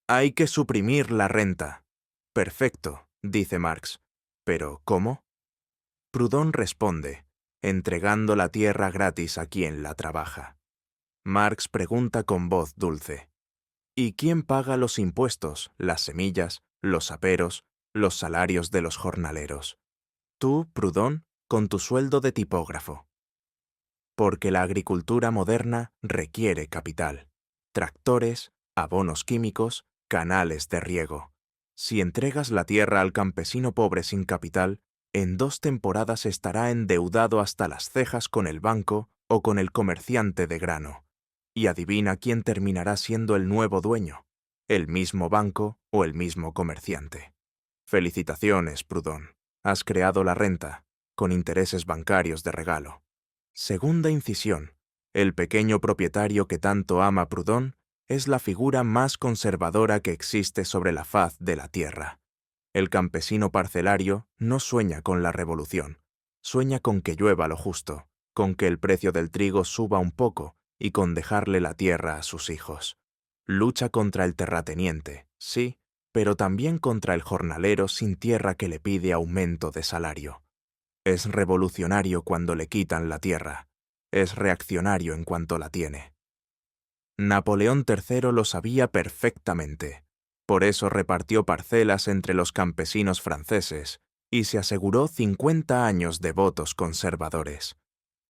Hay que suprimir la renta. Perfecto, dice Marx. ¿Pero cómo? Proudhon responde, entregando la tierra gratis a quien la trabaja. Marx pregunta con voz dulce: ¿y quién paga los impuestos, las semillas, los aperos, los salarios de los jornaleros? Tú, Proudhon, con tu sueldo de tipógrafo. Porque la agricultura moderna requiere capital: tractores, abonos químicos, canales de riego. Si entregas la tierra al campesino pobre sin capital, en 2 temporadas estará endeudado hasta las cejas con el banco o con el comerciante de grano. Y adivina quién terminará siendo el nuevo dueño: el mismo banco o el mismo comerciante. Felicitaciones, Proudhon. Has creado la renta, con intereses bancarios de regalo. Segunda incisión. El pequeño propietario que tanto ama Proudhon es la figura más conservadora que existe sobre la faz de la tierra. El campesino parcelario no sueña con la revolución, sueña con que llueva lo justo, con que el precio del trigo suba un poco y con dejarle la tierra a sus hijos. Lucha contra el terrateniente, sí, pero también contra el jornalero sin tierra que le pide aumento de salario. Es revolucionario cuando le quitan la tierra. Es reaccionario en cuanto la tiene. Napoleón III lo sabía perfectamente. Por eso repartió parcelas entre los campesinos franceses y se aseguró 50 años de votos conservadores.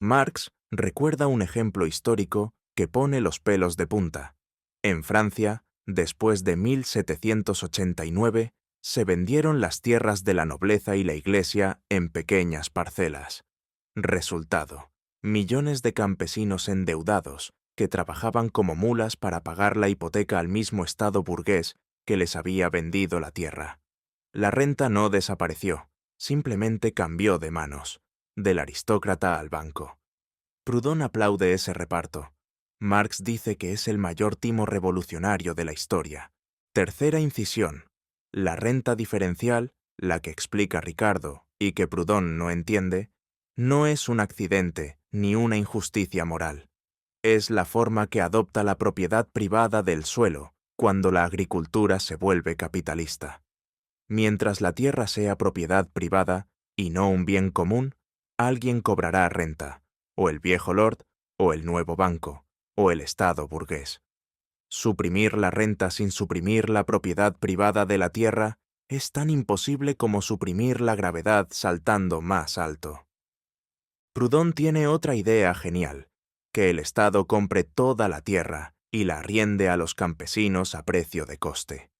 Marx recuerda un ejemplo histórico que pone los pelos de punta. En Francia, después de 1789, se vendieron las tierras de la nobleza y la iglesia en pequeñas parcelas. Resultado: millones de campesinos endeudados que trabajaban como mulas para pagar la hipoteca al mismo estado burgués que les había vendido la tierra. La renta no desapareció, simplemente cambió de manos, del aristócrata al banco. Proudhon aplaude ese reparto. Marx dice que es el mayor timo revolucionario de la historia. Tercera incisión. La renta diferencial, la que explica Ricardo y que Proudhon no entiende, no es un accidente ni una injusticia moral. Es la forma que adopta la propiedad privada del suelo cuando la agricultura se vuelve capitalista. Mientras la tierra sea propiedad privada y no un bien común, alguien cobrará renta, o el viejo lord, o el nuevo banco, o el Estado burgués. Suprimir la renta sin suprimir la propiedad privada de la tierra es tan imposible como suprimir la gravedad saltando más alto. Proudhon tiene otra idea genial: que el Estado compre toda la tierra y la arriende a los campesinos a precio de coste.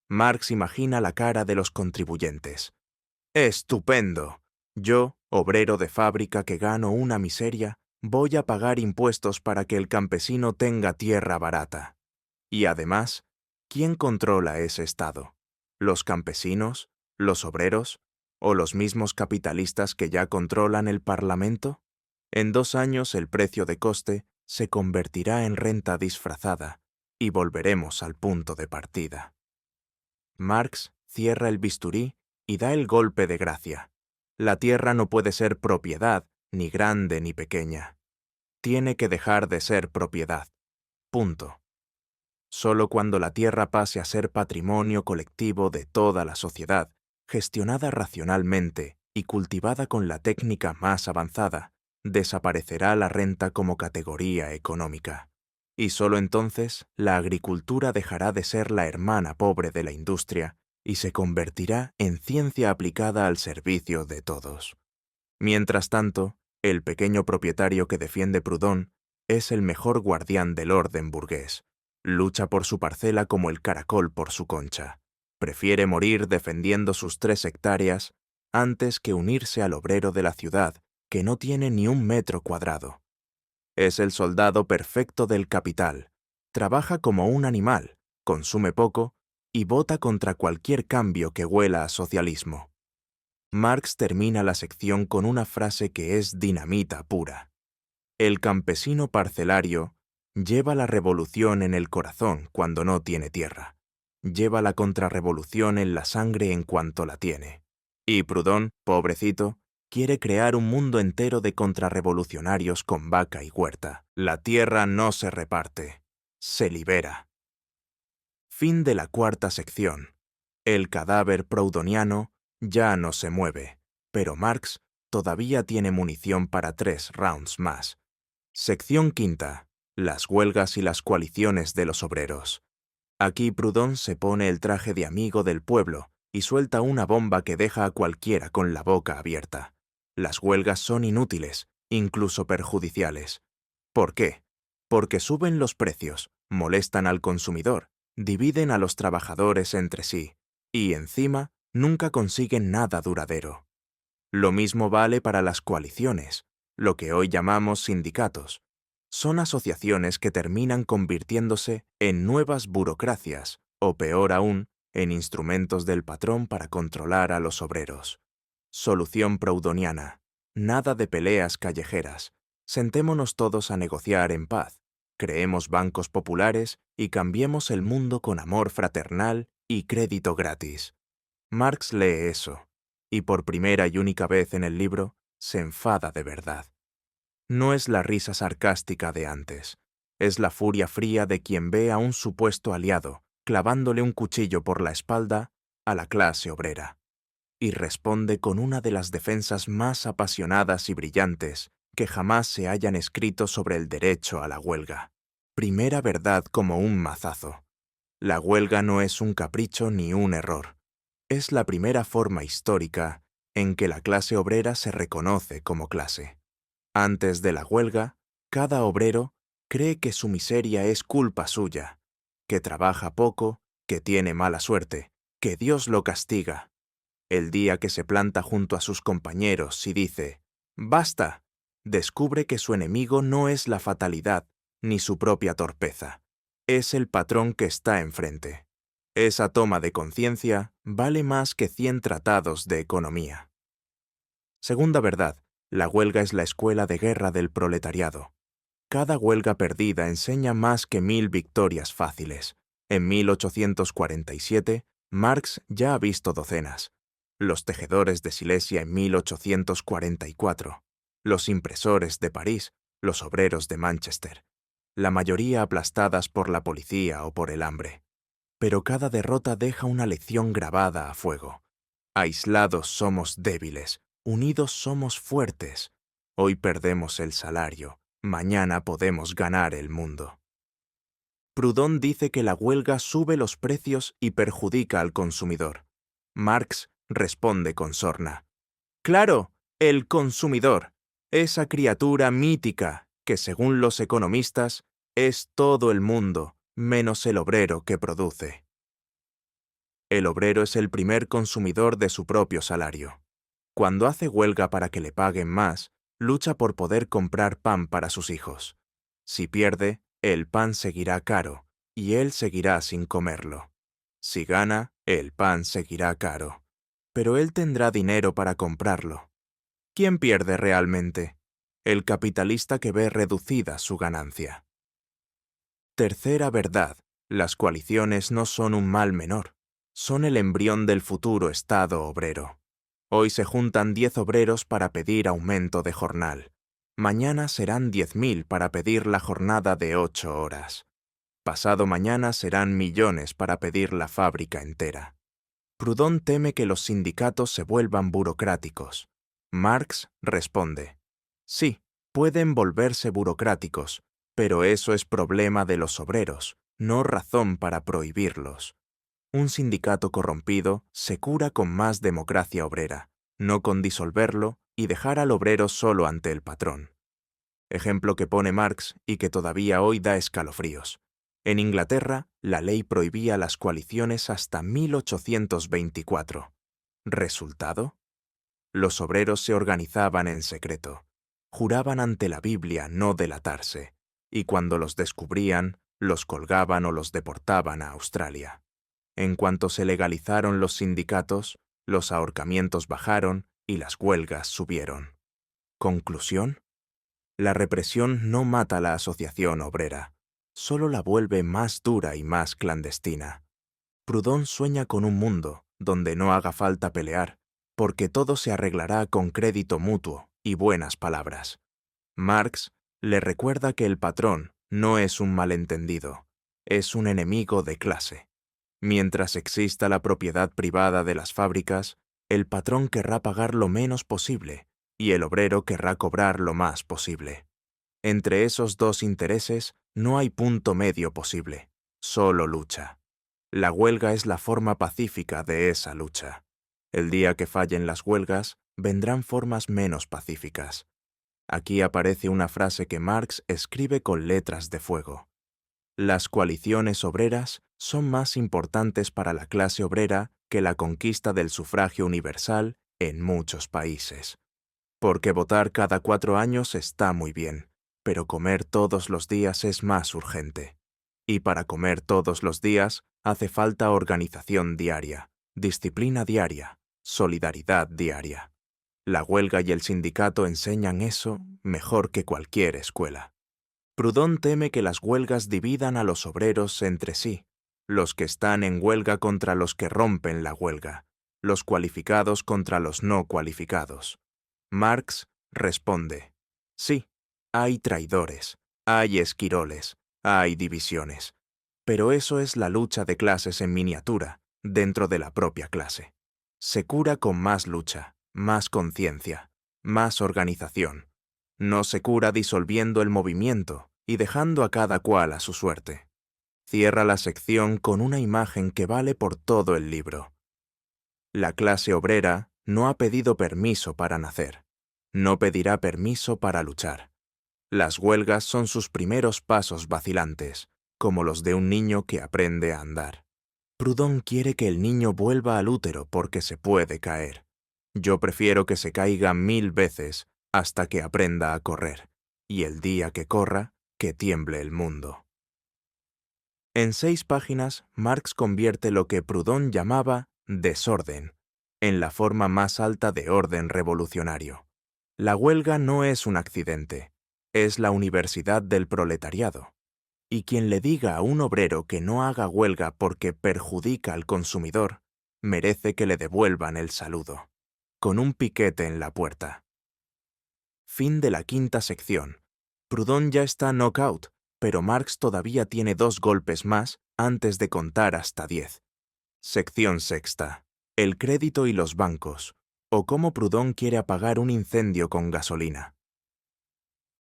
Marx imagina la cara de los contribuyentes. ¡Estupendo! Yo, obrero de fábrica que gano una miseria, voy a pagar impuestos para que el campesino tenga tierra barata. Y además, ¿quién controla ese Estado? ¿Los campesinos? ¿Los obreros? ¿O los mismos capitalistas que ya controlan el Parlamento? En 2 años el precio de coste se convertirá en renta disfrazada y volveremos al punto de partida. Marx cierra el bisturí y da el golpe de gracia. La tierra no puede ser propiedad, ni grande ni pequeña. Tiene que dejar de ser propiedad. Punto. Solo cuando la tierra pase a ser patrimonio colectivo de toda la sociedad, gestionada racionalmente y cultivada con la técnica más avanzada, desaparecerá la renta como categoría económica. Y solo entonces la agricultura dejará de ser la hermana pobre de la industria y se convertirá en ciencia aplicada al servicio de todos. Mientras tanto, el pequeño propietario que defiende Proudhon es el mejor guardián del orden burgués. Lucha por su parcela como el caracol por su concha. Prefiere morir defendiendo sus 3 hectáreas antes que unirse al obrero de la ciudad que no tiene ni 1 metro cuadrado. Es el soldado perfecto del capital. Trabaja como un animal, consume poco y vota contra cualquier cambio que huela a socialismo. Marx termina la sección con una frase que es dinamita pura. El campesino parcelario lleva la revolución en el corazón cuando no tiene tierra. Lleva la contrarrevolución en la sangre en cuanto la tiene. Y Proudhon, pobrecito, quiere crear un mundo entero de contrarrevolucionarios con vaca y huerta. La tierra no se reparte, se libera. Fin de la 4ª sección. El cadáver proudhoniano ya no se mueve, pero Marx todavía tiene munición para 3 rounds más. Sección 5. Las huelgas y las coaliciones de los obreros. Aquí Proudhon se pone el traje de amigo del pueblo y suelta una bomba que deja a cualquiera con la boca abierta. Las huelgas son inútiles, incluso perjudiciales. ¿Por qué? Porque suben los precios, molestan al consumidor, dividen a los trabajadores entre sí, y encima nunca consiguen nada duradero. Lo mismo vale para las coaliciones, lo que hoy llamamos sindicatos. Son asociaciones que terminan convirtiéndose en nuevas burocracias, o peor aún, en instrumentos del patrón para controlar a los obreros. Solución proudhoniana. Nada de peleas callejeras. Sentémonos todos a negociar en paz. Creemos bancos populares y cambiemos el mundo con amor fraternal y crédito gratis. Marx lee eso, y por primera y única vez en el libro, se enfada de verdad. No es la risa sarcástica de antes, es la furia fría de quien ve a un supuesto aliado clavándole un cuchillo por la espalda a la clase obrera, y responde con una de las defensas más apasionadas y brillantes que jamás se hayan escrito sobre el derecho a la huelga. Primera verdad como un mazazo. La huelga no es un capricho ni un error. Es la primera forma histórica en que la clase obrera se reconoce como clase. Antes de la huelga, cada obrero cree que su miseria es culpa suya, que trabaja poco, que tiene mala suerte, que Dios lo castiga. El día que se planta junto a sus compañeros y dice, «¡Basta!», descubre que su enemigo no es la fatalidad ni su propia torpeza. Es el patrón que está enfrente. Esa toma de conciencia vale más que 100 tratados de economía. Segunda verdad, la huelga es la escuela de guerra del proletariado. Cada huelga perdida enseña más que 1000 victorias fáciles. En 1847, Marx ya ha visto docenas. Los tejedores de Silesia en 1844, los impresores de París, los obreros de Manchester, la mayoría aplastadas por la policía o por el hambre. Pero cada derrota deja una lección grabada a fuego. Aislados somos débiles, unidos somos fuertes. Hoy perdemos el salario, mañana podemos ganar el mundo. Proudhon dice que la huelga sube los precios y perjudica al consumidor. Marx responde con sorna. Claro, el consumidor, esa criatura mítica que, según los economistas, es todo el mundo, menos el obrero que produce. El obrero es el primer consumidor de su propio salario. Cuando hace huelga para que le paguen más, lucha por poder comprar pan para sus hijos. Si pierde, el pan seguirá caro, y él seguirá sin comerlo. Si gana, el pan seguirá caro, pero él tendrá dinero para comprarlo. ¿Quién pierde realmente? El capitalista que ve reducida su ganancia. Tercera verdad, las coaliciones no son un mal menor. Son el embrión del futuro Estado obrero. Hoy se juntan 10 obreros para pedir aumento de jornal. Mañana serán 10.000 para pedir la jornada de 8 horas. Pasado mañana serán millones para pedir la fábrica entera. Proudhon teme que los sindicatos se vuelvan burocráticos. Marx responde, sí, pueden volverse burocráticos, pero eso es problema de los obreros, no razón para prohibirlos. Un sindicato corrompido se cura con más democracia obrera, no con disolverlo y dejar al obrero solo ante el patrón. Ejemplo que pone Marx y que todavía hoy da escalofríos. En Inglaterra, la ley prohibía las coaliciones hasta 1824. ¿Resultado? Los obreros se organizaban en secreto. Juraban ante la Biblia no delatarse, y cuando los descubrían, los colgaban o los deportaban a Australia. En cuanto se legalizaron los sindicatos, los ahorcamientos bajaron y las huelgas subieron. ¿Conclusión? La represión no mata la asociación obrera, solo la vuelve más dura y más clandestina. Proudhon sueña con un mundo donde no haga falta pelear, porque todo se arreglará con crédito mutuo y buenas palabras. Marx le recuerda que el patrón no es un malentendido, es un enemigo de clase. Mientras exista la propiedad privada de las fábricas, el patrón querrá pagar lo menos posible y el obrero querrá cobrar lo más posible. Entre esos dos intereses no hay punto medio posible, solo lucha. La huelga es la forma pacífica de esa lucha. El día que fallen las huelgas, vendrán formas menos pacíficas. Aquí aparece una frase que Marx escribe con letras de fuego. Las coaliciones obreras son más importantes para la clase obrera que la conquista del sufragio universal en muchos países. Porque votar cada 4 años está muy bien, pero comer todos los días es más urgente. Y para comer todos los días hace falta organización diaria, disciplina diaria, solidaridad diaria. La huelga y el sindicato enseñan eso mejor que cualquier escuela. Proudhon teme que las huelgas dividan a los obreros entre sí, los que están en huelga contra los que rompen la huelga, los cualificados contra los no cualificados. Marx responde, sí, hay traidores, hay esquiroles, hay divisiones, Pero eso es la lucha de clases en miniatura, dentro de la propia clase. Se cura con más lucha, más conciencia, más organización. No se cura disolviendo el movimiento y dejando a cada cual a su suerte. Cierra la sección con una imagen que vale por todo el libro. La clase obrera no ha pedido permiso para nacer. No pedirá permiso para luchar. Las huelgas son sus primeros pasos vacilantes, como los de un niño que aprende a andar. Proudhon quiere que el niño vuelva al útero porque se puede caer. Yo prefiero que se caiga 1000 veces hasta que aprenda a correr, y el día que corra, que tiemble el mundo. En 6 páginas, Marx convierte lo que Proudhon llamaba desorden en la forma más alta de orden revolucionario. La huelga no es un accidente, es la universidad del proletariado. Y quien le diga a un obrero que no haga huelga porque perjudica al consumidor, merece que le devuelvan el saludo, con un piquete en la puerta. Fin de la 5ª sección. Proudhon ya está knockout, pero Marx todavía tiene 2 golpes más antes de contar hasta 10. Sección 6ª. El crédito y los bancos, o cómo Proudhon quiere apagar un incendio con gasolina.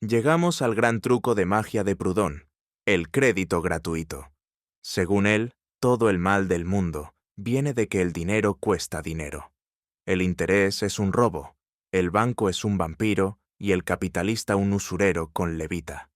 Llegamos al gran truco de magia de Proudhon, el crédito gratuito. Según él, todo el mal del mundo viene de que el dinero cuesta dinero. El interés es un robo, el banco es un vampiro y el capitalista un usurero con levita.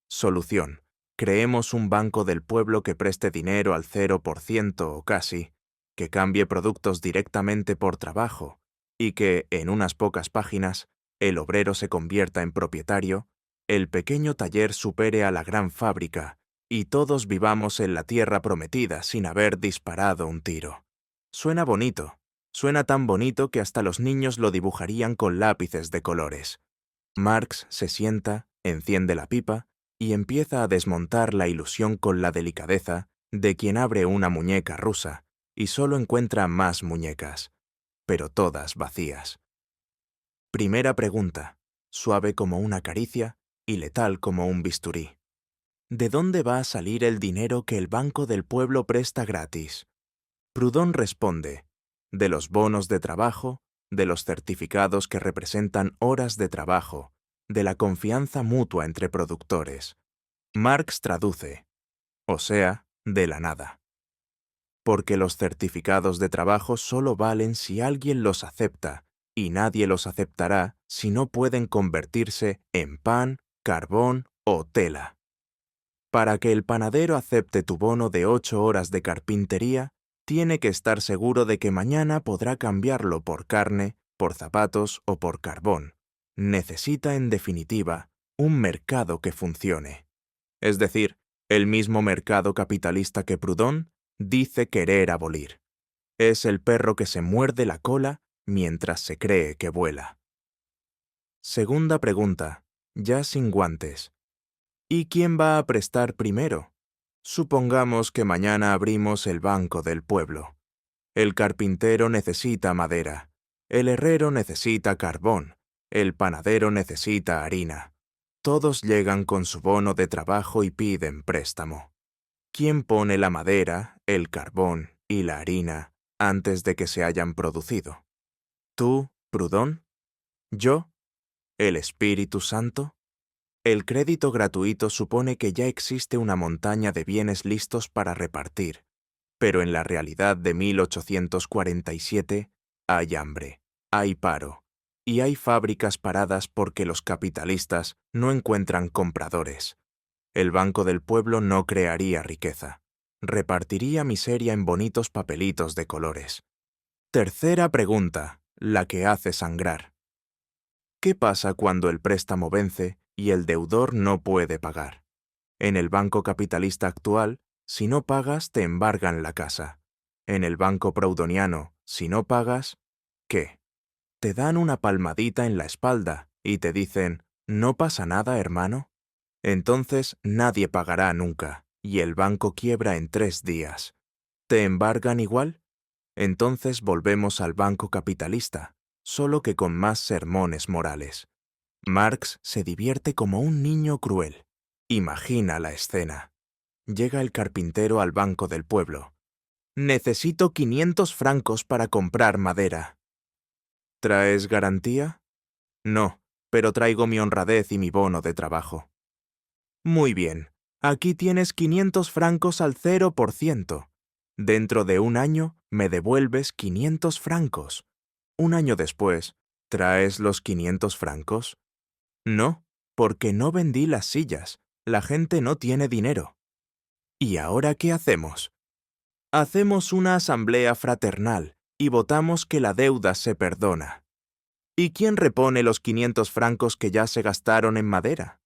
Solución: creemos un banco del pueblo que preste dinero al 0% o casi, que cambie productos directamente por trabajo y que, en unas pocas páginas, el obrero se convierta en propietario, el pequeño taller supere a la gran fábrica y todos vivamos en la tierra prometida sin haber disparado un tiro. Suena bonito. Suena tan bonito que hasta los niños lo dibujarían con lápices de colores. Marx se sienta, enciende la pipa y empieza a desmontar la ilusión con la delicadeza de quien abre una muñeca rusa y solo encuentra más muñecas, pero todas vacías. Primera pregunta, suave como una caricia y letal como un bisturí. ¿De dónde va a salir el dinero que el Banco del Pueblo presta gratis? Proudhon responde: de los bonos de trabajo, de los certificados que representan horas de trabajo, de la confianza mutua entre productores. Marx traduce: o sea, de la nada. Porque los certificados de trabajo solo valen si alguien los acepta, y nadie los aceptará si no pueden convertirse en pan, carbón o tela. Para que el panadero acepte tu bono de 8 horas de carpintería, tiene que estar seguro de que mañana podrá cambiarlo por carne, por zapatos o por carbón. Necesita, en definitiva, un mercado que funcione. Es decir, el mismo mercado capitalista que Proudhon dice querer abolir. Es el perro que se muerde la cola mientras se cree que vuela. Segunda pregunta, ya sin guantes. ¿Y quién va a prestar primero? Supongamos que mañana abrimos el Banco del Pueblo. El carpintero necesita madera, el herrero necesita carbón, el panadero necesita harina. Todos llegan con su bono de trabajo y piden préstamo. ¿Quién pone la madera, el carbón y la harina antes de que se hayan producido? ¿Tú, Proudhon? ¿Yo? ¿El Espíritu Santo? El crédito gratuito supone que ya existe una montaña de bienes listos para repartir, pero en la realidad de 1847 hay hambre, hay paro, y hay fábricas paradas porque los capitalistas no encuentran compradores. El Banco del Pueblo no crearía riqueza, repartiría miseria en bonitos papelitos de colores. Tercera pregunta, la que hace sangrar. ¿Qué pasa cuando el préstamo vence y el deudor no puede pagar? En el banco capitalista actual, si no pagas, te embargan la casa. En el banco proudhoniano, si no pagas, ¿qué? Te dan una palmadita en la espalda y te dicen: ¿no pasa nada, hermano? Entonces nadie pagará nunca y el banco quiebra en 3 días. ¿Te embargan igual? Entonces volvemos al banco capitalista, solo que con más sermones morales. Marx se divierte como un niño cruel. Imagina la escena. llega el carpintero al banco del pueblo. Necesito 500 francos para comprar madera. ¿Traes garantía? No, pero traigo mi honradez y mi bono de trabajo. Muy bien, aquí tienes 500 francos al 0%. Dentro de un año me devuelves 500 francos. Un año después, ¿traes los 500 francos? No, porque no vendí las sillas. La gente no tiene dinero. ¿Y ahora qué hacemos? Hacemos una asamblea fraternal y votamos que la deuda se perdona. ¿Y quién repone los 500 francos que ya se gastaron en madera?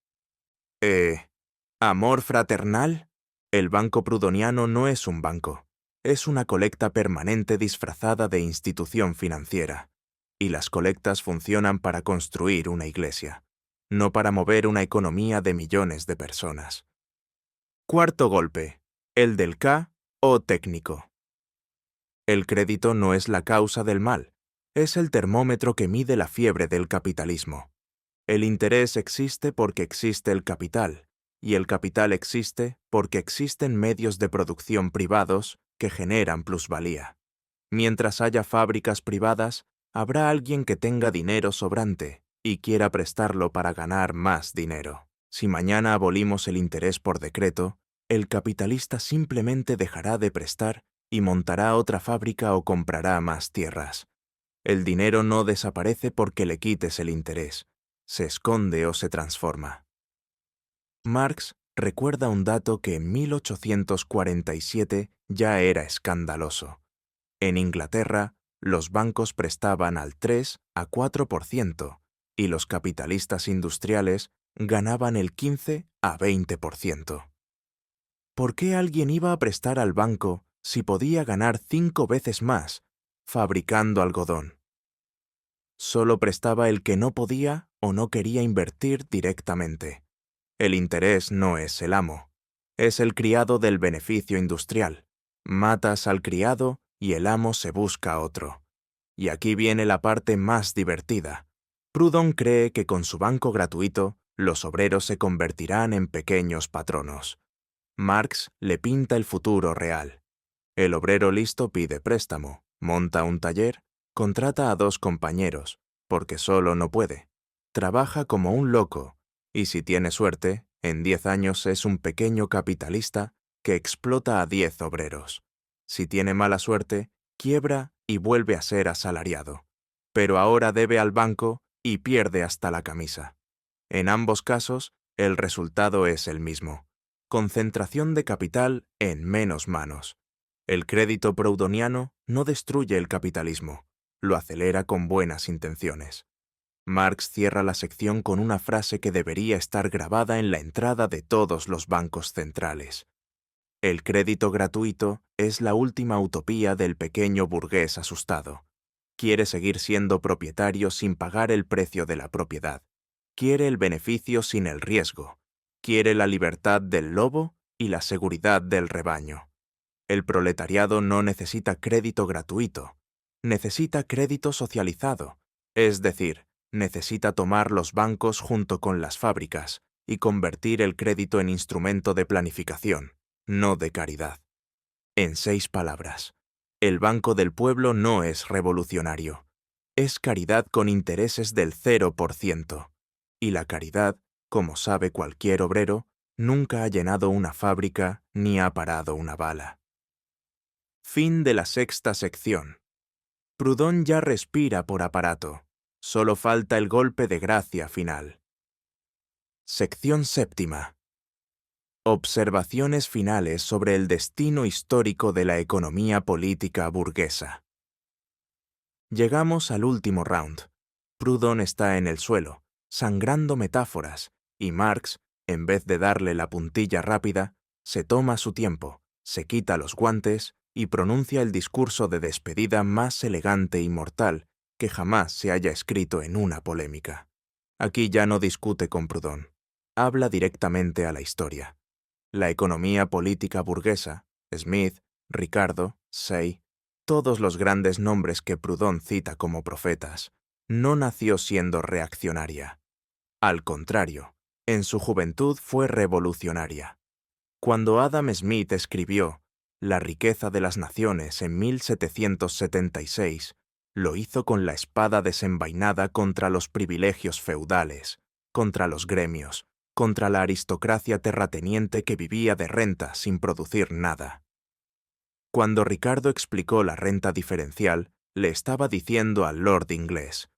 ¿Amor fraternal? El Banco Prudoniano no es un banco. Es una colecta permanente disfrazada de institución financiera. Y las colectas funcionan para construir una iglesia, no para mover una economía de millones de personas. Cuarto golpe, el del K o técnico. El crédito no es la causa del mal, es el termómetro que mide la fiebre del capitalismo. El interés existe porque existe el capital, y el capital existe porque existen medios de producción privados que generan plusvalía. Mientras haya fábricas privadas, habrá alguien que tenga dinero sobrante y quiera prestarlo para ganar más dinero. Si mañana abolimos el interés por decreto, el capitalista simplemente dejará de prestar y montará otra fábrica o comprará más tierras. El dinero no desaparece porque le quites el interés, se esconde o se transforma. Marx recuerda un dato que en 1847 ya era escandaloso. En Inglaterra, los bancos prestaban al 3 a 4% y los capitalistas industriales ganaban el 15 a 20%. ¿Por qué alguien iba a prestar al banco si podía ganar 5 veces más fabricando algodón? Solo prestaba el que no podía o no quería invertir directamente. El interés no es el amo, es el criado del beneficio industrial. Matas al criado y el amo se busca otro. Y aquí viene la parte más divertida. Proudhon cree que con su banco gratuito, los obreros se convertirán en pequeños patronos. Marx le pinta el futuro real. El obrero listo pide préstamo, monta un taller, contrata a 2 compañeros, porque solo no puede. Trabaja como un loco, y si tiene suerte, en 10 años es un pequeño capitalista que explota a 10 obreros. Si tiene mala suerte, quiebra y vuelve a ser asalariado. Pero ahora debe al banco y pierde hasta la camisa. En ambos casos, el resultado es el mismo: concentración de capital en menos manos. El crédito proudhoniano no destruye el capitalismo, lo acelera con buenas intenciones. Marx cierra la sección con una frase que debería estar grabada en la entrada de todos los bancos centrales. El crédito gratuito es la última utopía del pequeño burgués asustado. Quiere seguir siendo propietario sin pagar el precio de la propiedad. Quiere el beneficio sin el riesgo. Quiere la libertad del lobo y la seguridad del rebaño. El proletariado no necesita crédito gratuito, necesita crédito socializado, es decir, necesita tomar los bancos junto con las fábricas y convertir el crédito en instrumento de planificación, no de caridad. En 6 palabras, el Banco del Pueblo no es revolucionario, es caridad con intereses del 0%, y la caridad, como sabe cualquier obrero, nunca ha llenado una fábrica ni ha parado una bala. Fin de la 6ª sección. Proudhon ya respira por aparato. Solo falta el golpe de gracia final. Sección 7. Observaciones finales sobre el destino histórico de la economía política burguesa. Llegamos al último round. Proudhon está en el suelo, sangrando metáforas, y Marx, en vez de darle la puntilla rápida, se toma su tiempo, se quita los guantes y pronuncia el discurso de despedida más elegante y mortal que jamás se haya escrito en una polémica. Aquí ya no discute con Proudhon, habla directamente a la historia. La economía política burguesa, Smith, Ricardo, Say, todos los grandes nombres que Proudhon cita como profetas, no nació siendo reaccionaria. Al contrario, en su juventud fue revolucionaria. Cuando Adam Smith escribió La riqueza de las naciones en 1776, lo hizo con la espada desenvainada contra los privilegios feudales, contra los gremios, contra la aristocracia terrateniente que vivía de renta sin producir nada. Cuando Ricardo explicó la renta diferencial, le estaba diciendo al lord inglés: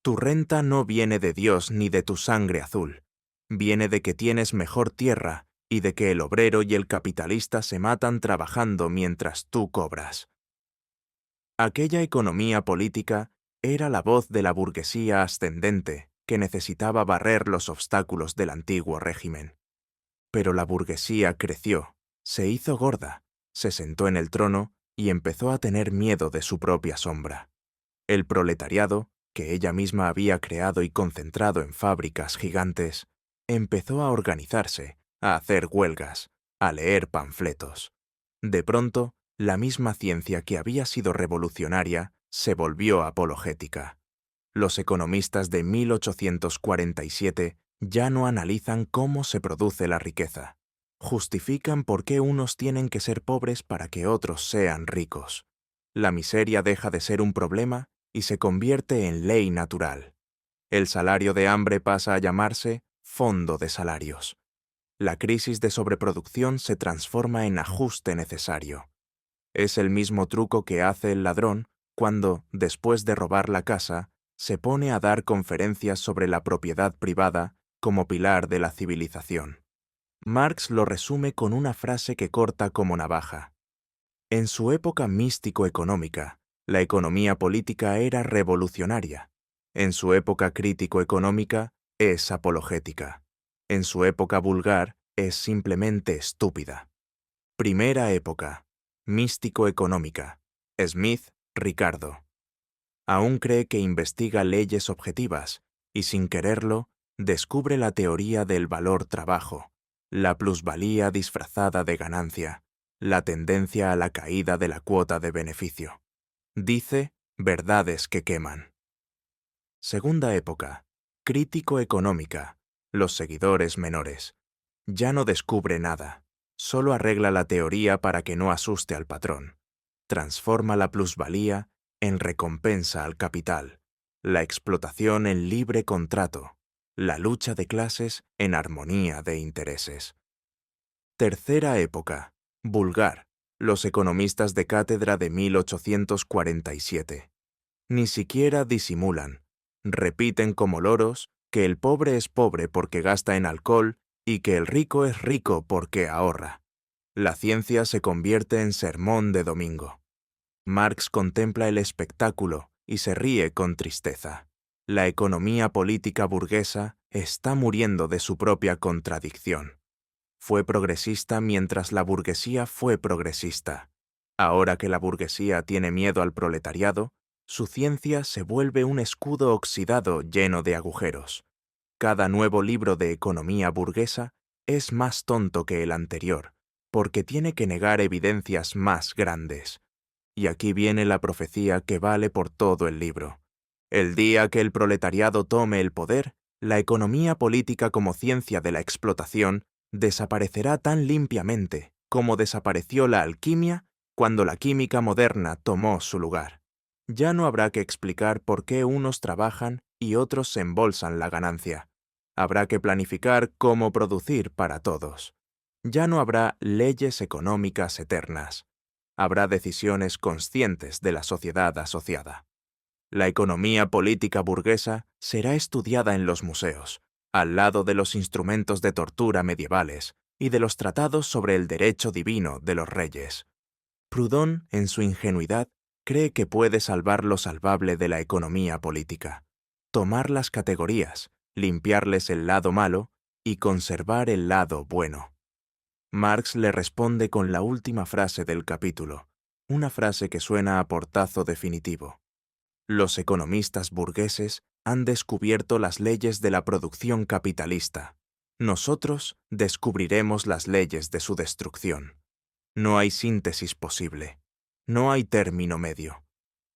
«Tu renta no viene de Dios ni de tu sangre azul, viene de que tienes mejor tierra y de que el obrero y el capitalista se matan trabajando mientras tú cobras». Aquella economía política era la voz de la burguesía ascendente que necesitaba barrer los obstáculos del antiguo régimen. Pero la burguesía creció, se hizo gorda, se sentó en el trono y empezó a tener miedo de su propia sombra. El proletariado, que ella misma había creado y concentrado en fábricas gigantes, empezó a organizarse, a hacer huelgas, a leer panfletos. De pronto, la misma ciencia que había sido revolucionaria se volvió apologética. Los economistas de 1847 ya no analizan cómo se produce la riqueza. Justifican por qué unos tienen que ser pobres para que otros sean ricos. La miseria deja de ser un problema y se convierte en ley natural. El salario de hambre pasa a llamarse fondo de salarios. La crisis de sobreproducción se transforma en ajuste necesario. Es el mismo truco que hace el ladrón cuando, después de robar la casa, se pone a dar conferencias sobre la propiedad privada como pilar de la civilización. Marx lo resume con una frase que corta como navaja. En su época místico-económica, la economía política era revolucionaria. En su época crítico-económica, es apologética. En su época vulgar, es simplemente estúpida. Primera época, místico-económica. Smith, Ricardo. Aún cree que investiga leyes objetivas y, sin quererlo, descubre la teoría del valor trabajo, la plusvalía disfrazada de ganancia, la tendencia a la caída de la cuota de beneficio. Dice verdades que queman. Segunda época, crítico-económica. Los seguidores menores. Ya no descubre nada, solo arregla la teoría para que no asuste al patrón. Transforma la plusvalía en recompensa al capital, la explotación en libre contrato, la lucha de clases en armonía de intereses. Tercera época, vulgar. Los economistas de cátedra de 1847. Ni siquiera disimulan. Repiten como loros que el pobre es pobre porque gasta en alcohol y que el rico es rico porque ahorra. La ciencia se convierte en sermón de domingo. Marx contempla el espectáculo y se ríe con tristeza. La economía política burguesa está muriendo de su propia contradicción. Fue progresista mientras la burguesía fue progresista. Ahora que la burguesía tiene miedo al proletariado, su ciencia se vuelve un escudo oxidado lleno de agujeros. Cada nuevo libro de economía burguesa es más tonto que el anterior, porque tiene que negar evidencias más grandes. Y aquí viene la profecía que vale por todo el libro. El día que el proletariado tome el poder, la economía política como ciencia de la explotación desaparecerá tan limpiamente como desapareció la alquimia cuando la química moderna tomó su lugar. Ya no habrá que explicar por qué unos trabajan y otros se embolsan la ganancia. Habrá que planificar cómo producir para todos. Ya no habrá leyes económicas eternas. Habrá decisiones conscientes de la sociedad asociada. La economía política burguesa será estudiada en los museos, al lado de los instrumentos de tortura medievales y de los tratados sobre el derecho divino de los reyes. Proudhon, en su ingenuidad, cree que puede salvar lo salvable de la economía política, tomar las categorías, limpiarles el lado malo y conservar el lado bueno. Marx le responde con la última frase del capítulo, una frase que suena a portazo definitivo. Los economistas burgueses han descubierto las leyes de la producción capitalista. Nosotros descubriremos las leyes de su destrucción. No hay síntesis posible. No hay término medio.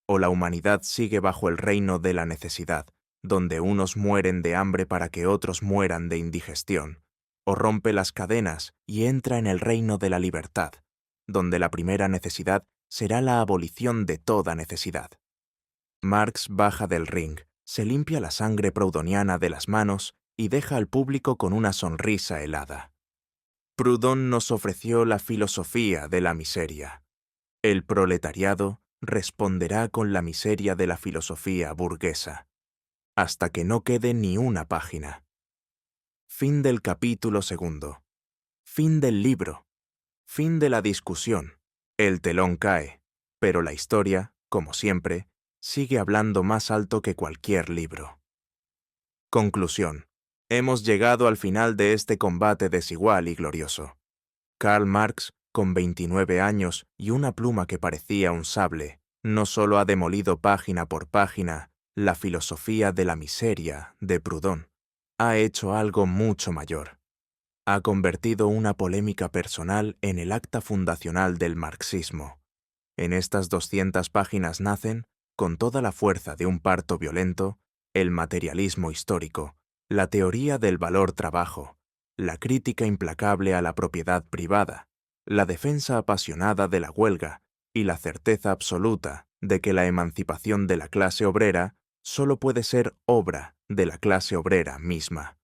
O la humanidad sigue bajo el reino de la necesidad, donde unos mueren de hambre para que otros mueran de indigestión, o rompe las cadenas y entra en el reino de la libertad, donde la primera necesidad será la abolición de toda necesidad. Marx baja del ring, se limpia la sangre proudhoniana de las manos y deja al público con una sonrisa helada. Proudhon nos ofreció la filosofía de la miseria. El proletariado responderá con la miseria de la filosofía burguesa, hasta que no quede ni una página. Fin del capítulo 2. Fin del libro. Fin de la discusión. El telón cae, pero la historia, como siempre, sigue hablando más alto que cualquier libro. Conclusión. Hemos llegado al final de este combate desigual y glorioso. Karl Marx, con 29 años y una pluma que parecía un sable, no solo ha demolido página por página la filosofía de la miseria de Proudhon, ha hecho algo mucho mayor. Ha convertido una polémica personal en el acta fundacional del marxismo. En estas 200 páginas nacen, con toda la fuerza de un parto violento, el materialismo histórico, la teoría del valor trabajo, la crítica implacable a la propiedad privada, la defensa apasionada de la huelga y la certeza absoluta de que la emancipación de la clase obrera solo puede ser obra de la clase obrera misma.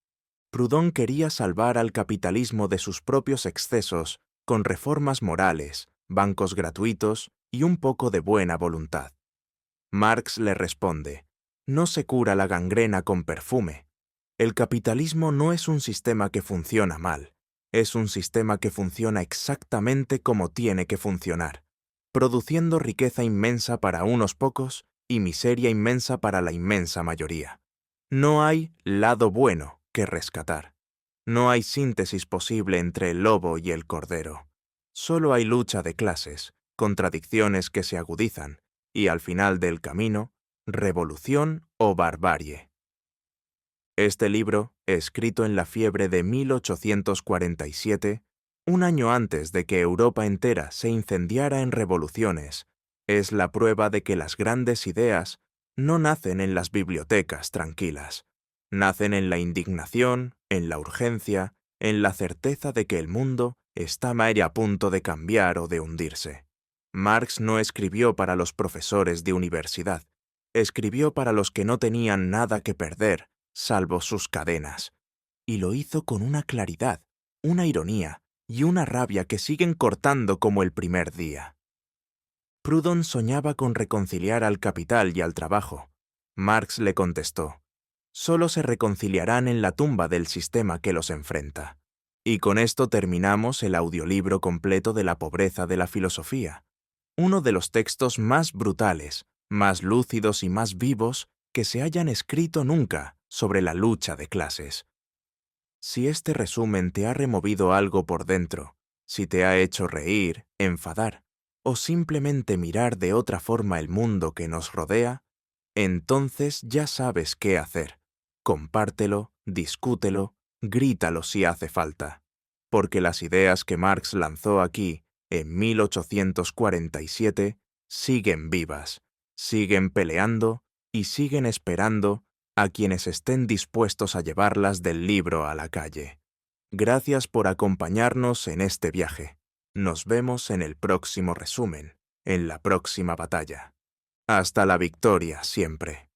Proudhon quería salvar al capitalismo de sus propios excesos con reformas morales, bancos gratuitos y un poco de buena voluntad. Marx le responde: no se cura la gangrena con perfume. El capitalismo no es un sistema que funciona mal, es un sistema que funciona exactamente como tiene que funcionar, produciendo riqueza inmensa para unos pocos y miseria inmensa para la inmensa mayoría. No hay lado bueno que rescatar. No hay síntesis posible entre el lobo y el cordero. Solo hay lucha de clases, contradicciones que se agudizan, y al final del camino, revolución o barbarie. Este libro, escrito en la fiebre de 1847, un año antes de que Europa entera se incendiara en revoluciones, es la prueba de que las grandes ideas no nacen en las bibliotecas tranquilas, nacen en la indignación, en la urgencia, en la certeza de que el mundo está más a punto de cambiar o de hundirse. Marx no escribió para los profesores de universidad, escribió para los que no tenían nada que perder, salvo sus cadenas, y lo hizo con una claridad, una ironía y una rabia que siguen cortando como el primer día. Proudhon soñaba con reconciliar al capital y al trabajo. Marx le contestó: solo se reconciliarán en la tumba del sistema que los enfrenta. Y con esto terminamos el audiolibro completo de La pobreza de la filosofía, uno de los textos más brutales, más lúcidos y más vivos que se hayan escrito nunca sobre la lucha de clases. Si este resumen te ha removido algo por dentro, si te ha hecho reír, enfadar, o simplemente mirar de otra forma el mundo que nos rodea, entonces ya sabes qué hacer. Compártelo, discútelo, grítalo si hace falta, porque las ideas que Marx lanzó aquí, en 1847, siguen vivas, siguen peleando y siguen esperando a quienes estén dispuestos a llevarlas del libro a la calle. Gracias por acompañarnos en este viaje. Nos vemos en el próximo resumen, en la próxima batalla. Hasta la victoria siempre.